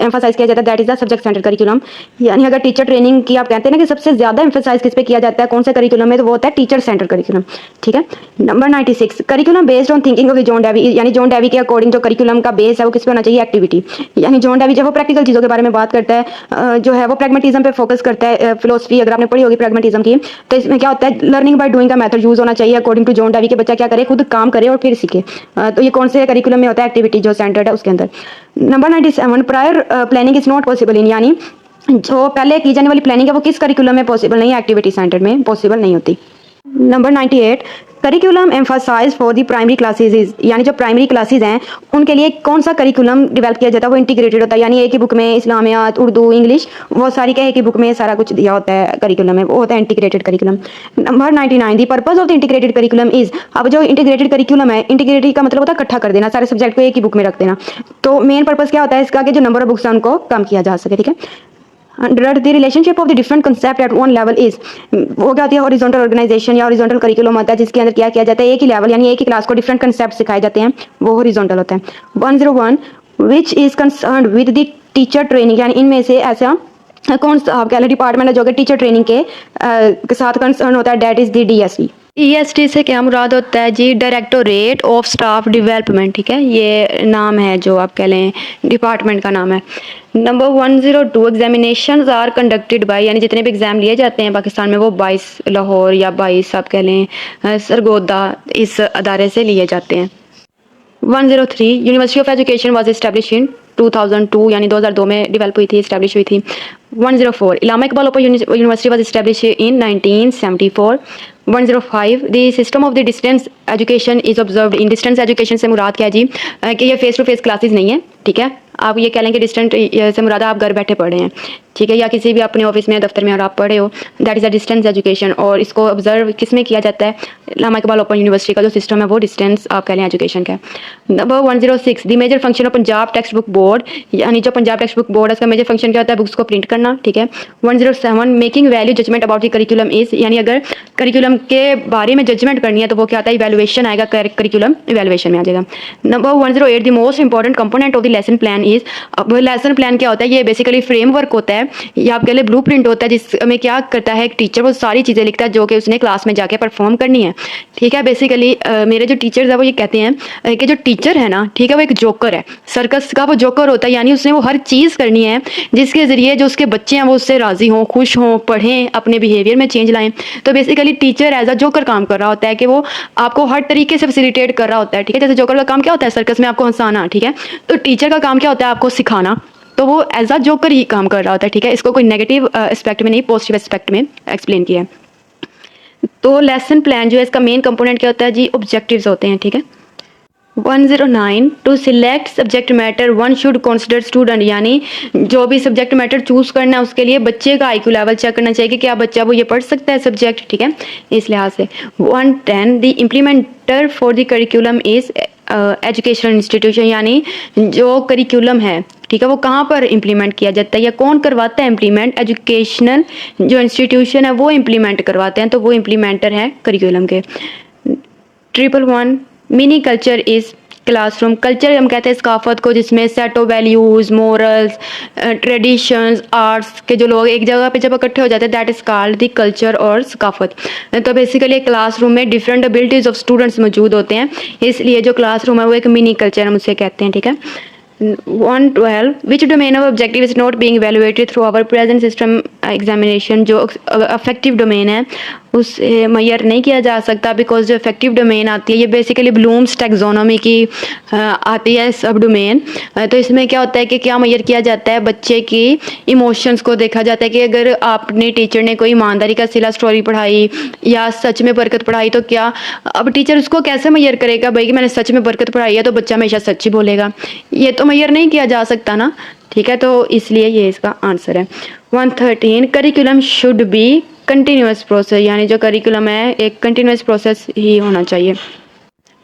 एम्फासाइज किया जाता है, that is the subject center curriculum, यानी अगर टीचर ट्रेनिंग की आप कहते हैं ना कि सबसे ज़्यादा एम्फासाइज किस पे किया जाता है, कौन से करिकुलम में, तो वो होता है टीचर सेंटर करिकुलम, ठीक है। Number 96, curriculum based on thinking of John Dewey, यानी जॉन डेवी के अकॉर्डिंग जो करिकुलम का बेस है वो किस पे होना चाहिए, एक्टिविटी, यानी जॉन डेवी जब वो प्रैक्टिकल चीज़ों के बारे में बात करता है जो है वो प्रैग्मेटिज्म पे फोकस करता है, फिलोसफी अगर आपने पढ़ी होगी प्रैग्मेटिज्म की, तो इसमें क्या होता है, लर्निंग बाय डूइंग का मेथड यूज होना चाहिए अकॉर्डिंग टू जॉन डेवी, के बच्चा क्या करे, खुद काम करे और फिर सीखे, तो ये कौन से करिकुलम में होता है, एक्टिविटी जो सेंटर्ड है उसके अंदर। Number 97, prior planning is not possible in, यानी जो पहले की जाने वाली प्लानिंग है वो किस करिकुलम में पॉसिबल नहीं है, एक्टिविटी सेंटर में पॉसिबल नहीं होती। Number 98, curriculum emphasise for the primary classes is, यानी जो प्राइमरी क्लासेज हैं उनके लिए कौन सा करिकुलम डेवलप किया जाता है, वो इंटीग्रेटेड होता है, यानी एक ही बुक में इस्लामियात, उर्दू, इंग्लिश वो सारी क्या एक ही बुक में सारा कुछ दिया होता है करिकुलम में, वो होता है integrated curriculum. Number 99, the purpose of the integrated curriculum is, अब जो इंटीग्रेटेड करिकुलम है, इंटीग्रेटेड का मतलब होता है इकट्ठा कर देना, सारे सब्जेक्ट को एक ही बुक में रख देना, तो मेन पर्पज क्या होता है इसका कि जो नंबर ऑफ बुक्स है उनको कम किया जा सके, ठीक है। Under the relationship of the different concept at one level is, वो क्या होती है हॉरिजॉन्टल ऑर्गेनाइजेशन या हॉरिजॉन्टल करिकुलम होता है जिसके अंदर क्या किया जाता है एक ही लेवल यानी एक ही क्लास को डिफरेंट कंसेप्ट सिखाए जाते हैं, वो हॉरिजॉन्टल होता है। 101 which is concern with the teacher training, यानी इनमें से ऐसा कौन सा आप कह लें डिपार्टमेंट है जो कि टीचर ट्रेनिंग के साथ कंसर्न होता है, that is the DST। EST से क्या मुराद होता है जी, डायरेक्टोरेट ऑफ स्टाफ डेवलपमेंट, ठीक है, ये नाम है जो आप कह लें डिपार्टमेंट का नाम है। Number 102 examination are conducted by, यानी जितने भी एग्जाम लिए जाते हैं पाकिस्तान में वो 22 लाहौर या 22 आप कह लें सरगोदा इस अदारे से लिए जाते हैं। 103 university of education was establish इन 2002, यानी 2002 में डेवलप हुई थी, एस्टैब्लिश हुई थी। 104 Allama Iqbal open university was establish in 1974। 105 the system of the distance education is observed in, distance education से मुराद क्या है जी कि ये फेस टू फेस क्लासेस नहीं है, ठीक है, आप ये कह लें कि डिस्टेंट से मुराद आप घर बैठे पढ़े हैं, ठीक है, या किसी भी अपने ऑफिस में दफ्तर में और आप पढ़े हो, that is a distance education. और इसको ऑब्जर्व किस में किया जाता है, इलामा इकबाल ओपन यूनिवर्सिटी का जो सिस्टम है वो डिस्टेंस आप कह लें एजुकेशन का। Number 106 the major function of Punjab text book board, यानी जो पंजाब टेक्स्ट बुक बोर्ड है उसका मेजर फंक्शन क्या होता है, बुक्स को प्रिंट करना, ठीक है। 107 making value judgement about the curriculum is, यानी अगर करिकुलम के बारे में जजमेंट करनी है तो वो क्या आता है, इवैल्यूएशन आएगा, करिकुलम इवैल्यूएशन में आ जाएगा। Number 108 the most important component of the lesson plan is, अब लेसन प्लान क्या होता है, ये बेसिकली फ्रेमवर्क होता है या आप कह लें ब्लूप्रिंट होता है जिसमें क्या करता है एक टीचर वो सारी चीज़ें लिखता है जो कि उसने क्लास में जाके परफॉर्म करनी है, ठीक है। बेसिकली मेरे जो टीचर्स है वो ये कहते हैं कि जो टीचर है ना, ठीक है, वो एक जोकर है, सर्कस का वो जोकर होता है, यानी उसने वो हर चीज़ करनी है जिसके ज़रिए जो उसके बच्चे हैं वो उससे राज़ी हों, खुश हों, पढ़ें, अपने बिहेवियर में चेंज लाएं। तो basically teacher as a joker काम कर रहा होता है कि वो आपको हर तरीके से फैसिलिटेट कर रहा होता है, ठीक है। जैसे जोकर का काम क्या होता है, सर्कस में आपको हंसाना, ठीक है, तो टीचर का काम क्या होता है, आपको सिखाना, तो वो एज अ जोकर ही काम कर रहा होता है, ठीक है। इसको कोई नेगेटिव एस्पेक्ट में नहीं, पॉजिटिव एस्पेक्ट में एक्सप्लेन किया है। तो लेसन प्लान जो है इसका मेन कंपोनेंट क्या होता है जी, ऑब्जेक्टिव्स होते हैं, ठीक है। 109 to select subject matter one should consider student, यानी जो भी सब्जेक्ट मैटर चूज करना है उसके लिए बच्चे का IQ लेवल चेक करना चाहिए कि क्या बच्चा वो ये पढ़ सकता है सब्जेक्ट, ठीक है, इस लिहाज से। 110 the implementer for the curriculum is educational institution, यानी जो करिकुलम है, ठीक है, वो कहाँ पर इम्प्लीमेंट किया जाता है या कौन करवाता है इम्प्लीमेंट, एजुकेशनल जो इंस्टीट्यूशन है वो इम्प्लीमेंट करवाते हैं, तो वो इम्प्लीमेंटर हैं करिकुलम के। 111 mini culture is classroom, culture हम कहते हैं सकाफत को जिसमें set of values, morals, traditions, arts के जो लोग एक जगह पे जब इकट्ठे हो जाते हैं that is called the culture और सकाफत। तो बेसिकली क्लासरूम में डिफरेंट एबिलिटीज़ ऑफ स्टूडेंट्स मौजूद होते हैं, इसलिए जो क्लासरूम है वो एक मिनी कल्चर हम उसे कहते हैं, ठीक है। 112 which domain of objective is not being evaluated through our present system examination, जो अफेक्टिव डोमेन है उसे मैयर नहीं किया जा सकता बिकॉज जो इफेक्टिव डोमेन आती है ये बेसिकली ब्लूम्स टैक्सोनॉमी की आती है सब डोमेन। तो इसमें क्या होता है कि क्या मैयर किया जाता है, बच्चे की इमोशंस को देखा जाता है कि अगर आपने टीचर ने कोई ईमानदारी का सिला स्टोरी पढ़ाई या सच में बरकत पढ़ाई तो क्या अब टीचर उसको कैसे मैयर करेगा भाई कि मैंने सच में बरकत पढ़ाई है तो बच्चा हमेशा सच ही बोलेगा, ये तो मैयर नहीं किया जा सकता ना, ठीक है। तो इसलिए ये इसका आंसर है। 113 curriculum should be continuous process, यानी जो करिकुलम है एक कंटिन्यूस प्रोसेस ही होना चाहिए।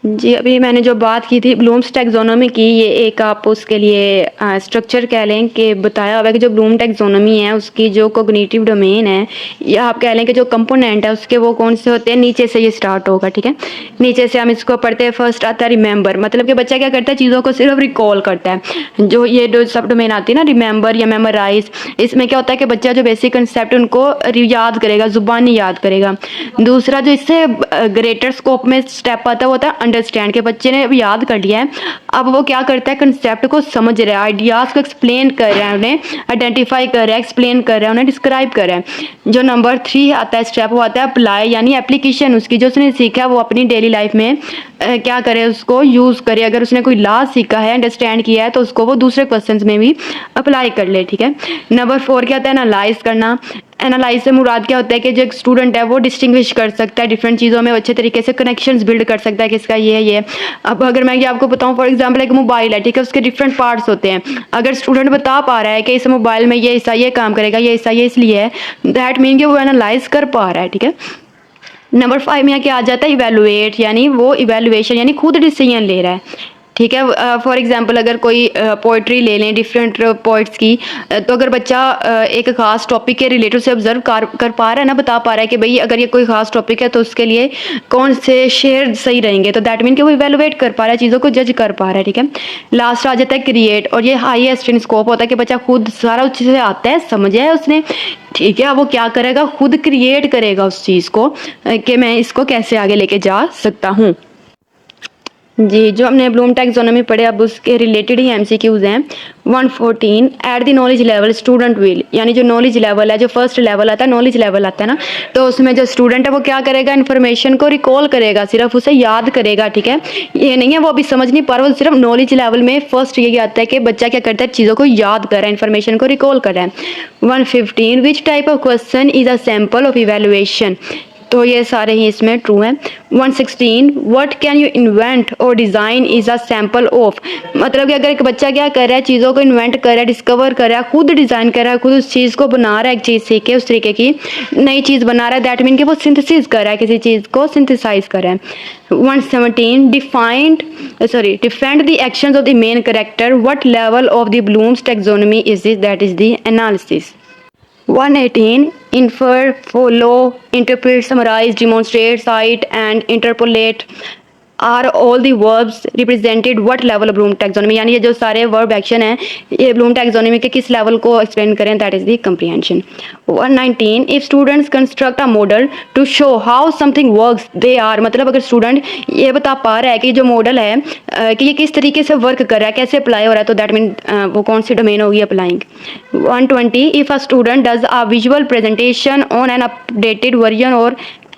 जी अभी मैंने जो बात की थी ब्लूम्स टैक्सोनॉमी की, ये एक आप उसके लिए स्ट्रक्चर कह लें कि बताया हुआ है कि जो ब्लूम टैक्सोनॉमी है उसकी जो कोग्निटिव डोमेन है या आप कह लें कि जो कंपोनेंट है उसके वो कौन से होते हैं, नीचे से ये स्टार्ट होगा, ठीक है। नीचे से हम इसको पढ़ते हैं। फर्स्ट आता है रिमेंबर, मतलब कि बच्चा क्या करता है, चीज़ों को सिर्फ रिकॉल करता है। जो ये जो सब डोमेन आती है ना रिमेंबर या मेमोराइज, इसमें क्या होता है कि बच्चा जो बेसिक कंसेप्ट उनको याद करेगा, जुबानी याद करेगा। दूसरा जो इससे ग्रेटर स्कोप में स्टेप आता है वो होता है अंडरस्टैंड, के बच्चे ने अब याद कर लिया है, अब वो क्या करता है कंसेप्ट को समझ रहा है, आइडियाज़ को एक्सप्लेन कर रहा है, उन्हें आइडेंटिफाई कर रहा है, एक्सप्लेन कर रहा है, उन्हें डिस्क्राइब कर रहा है। जो नंबर 3 आता है स्टेप वो आता है अप्लाई, यानी एप्लीकेशन उसकी जो उसने सीखा है वो अपनी डेली लाइफ में क्या करे, उसको यूज़ करे। अगर उसने कोई लॉ सीखा है, अंडरस्टैंड किया है तो उसको वो दूसरे क्वेश्चंस में भी अप्लाई कर ले, ठीक है। नंबर 4 क्या आता है एनालाइज करना। एनालाइज से मुराद क्या होता है कि जो एक स्टूडेंट है वो डिस्टिंग्विश कर सकता है डिफरेंट चीज़ों में, अच्छे तरीके से कनेक्शंस बिल्ड कर सकता है कि इसका ये है ये। अब अगर मैं ये आपको बताऊं फॉर एग्जांपल एक मोबाइल है, ठीक है, उसके डिफरेंट पार्ट्स होते हैं। अगर स्टूडेंट बता पा रहा है कि इस मोबाइल में ये हिस्सा ये काम करेगा, ये हिस्सा ये इसलिए है, दैट मीन कि वो एनालाइज कर पा रहा है, ठीक है। नंबर 5 में क्या आ जाता है इवेलुएट, यानी वो इवेलुएशन यानी खुद डिसीजन ले रहा है। ठीक है। फॉर एग्जांपल अगर कोई पोइट्री ले लें डिफरेंट पोइट्स की, तो अगर बच्चा एक ख़ास टॉपिक के रिलेटेड से ऑब्जर्व कर पा रहा है ना, बता पा रहा है कि भाई अगर ये कोई ख़ास टॉपिक है तो उसके लिए कौन से शेर सही रहेंगे, तो दैट मीन कि वो इवेलुएट कर पा रहा है, चीज़ों को जज कर पा रहा है। ठीक है, लास्ट आ जाता है क्रिएट, और ये हाईएस्ट इन स्कोप होता है कि बच्चा खुद सारा उस चीज़ से आता है, समझ है उसने, ठीक है, अब वो क्या करेगा, खुद क्रिएट करेगा उस चीज़ को कि मैं इसको कैसे आगे लेके जा सकता हूँ। जी, जो हमने ब्लूम टैक्सोनॉमी पढ़े अब उसके रिलेटेड ही एमसीक्यूज हैं। 114 at the knowledge level student will, यानी जो नॉलेज लेवल है, जो फर्स्ट लेवल आता है, नॉलेज लेवल आता है ना, तो उसमें जो स्टूडेंट है वो क्या करेगा, इन्फॉर्मेशन को रिकॉल करेगा, सिर्फ उसे याद करेगा। ठीक है, ये नहीं है वो अभी समझ नहीं पा रहा, वो सिर्फ नॉलेज लेवल में फर्स्ट ये आता है कि बच्चा क्या करता है, चीज़ों को याद कर रहा है, इन्फॉर्मेशन को रिकॉल कर रहा है। 115 which type of question is a sample of evaluation, तो ये सारे ही इसमें ट्रू हैं। 116 व्हाट कैन यू इन्वेंट और design is a sample of, मतलब कि अगर एक बच्चा क्या कर रहा है, चीज़ों को इन्वेंट कर रहा है, डिस्कवर कर रहा है, खुद डिज़ाइन कर रहा है, खुद उस चीज़ को बना रहा है, एक चीज़ सीख के उस तरीके की नई चीज़ बना रहा है, दैट मीन कि वो सिंथेसिस कर रहा है, किसी चीज़ को सिंथेसाइज कर रहा है। 117 defend the actions of the main character, what level of the Bloom's taxonomy is this, that is the analysis. 118 infer, follow, interpret, summarize, demonstrate, cite and interpolate are all the verbs represented what level of Bloom taxonomy, यानी ये जो सारे verb action हैं ये Bloom taxonomy के किस level को explain करें, that is the comprehension. 119 if students construct a model to show how something works they are, मतलब अगर स्टूडेंट ये बता पा रहा है कि जो मॉडल है कि ये किस तरीके से वर्क कर रहा है, कैसे अप्लाई हो रहा है, तो दैट मीन वो कौन सी डोमेन होगी applying. 120 if a student does a visual presentation on an updated version or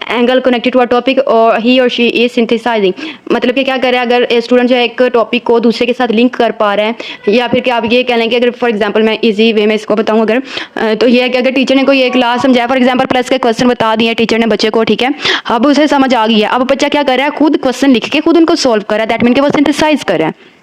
angle connected to a topic or he और शी इज सिंथेसाइजिंग, मतलब कि क्या कर रहा है, अगर स्टूडेंट जो है एक टॉपिक को दूसरे के साथ लिंक कर पा रहे हैं, या फिर क्या आप ये कह लें कि अगर फॉर एग्जांपल मैं इजी वे में इसको बताऊं अगर, तो ये है कि अगर टीचर ने कोई एक क्लास समझाया, फॉर एग्जांपल प्लस के क्वेश्चन बता दिए टीचर ने बच्चे को, ठीक है, अब उसे समझ आ गई है, अब बच्चा क्या कर रहा है, खुद क्वेश्चन लिख के खुद उनको सॉल्व कर रहा है, दैट मीन कि वो सिंथेसाइज कर रहा है।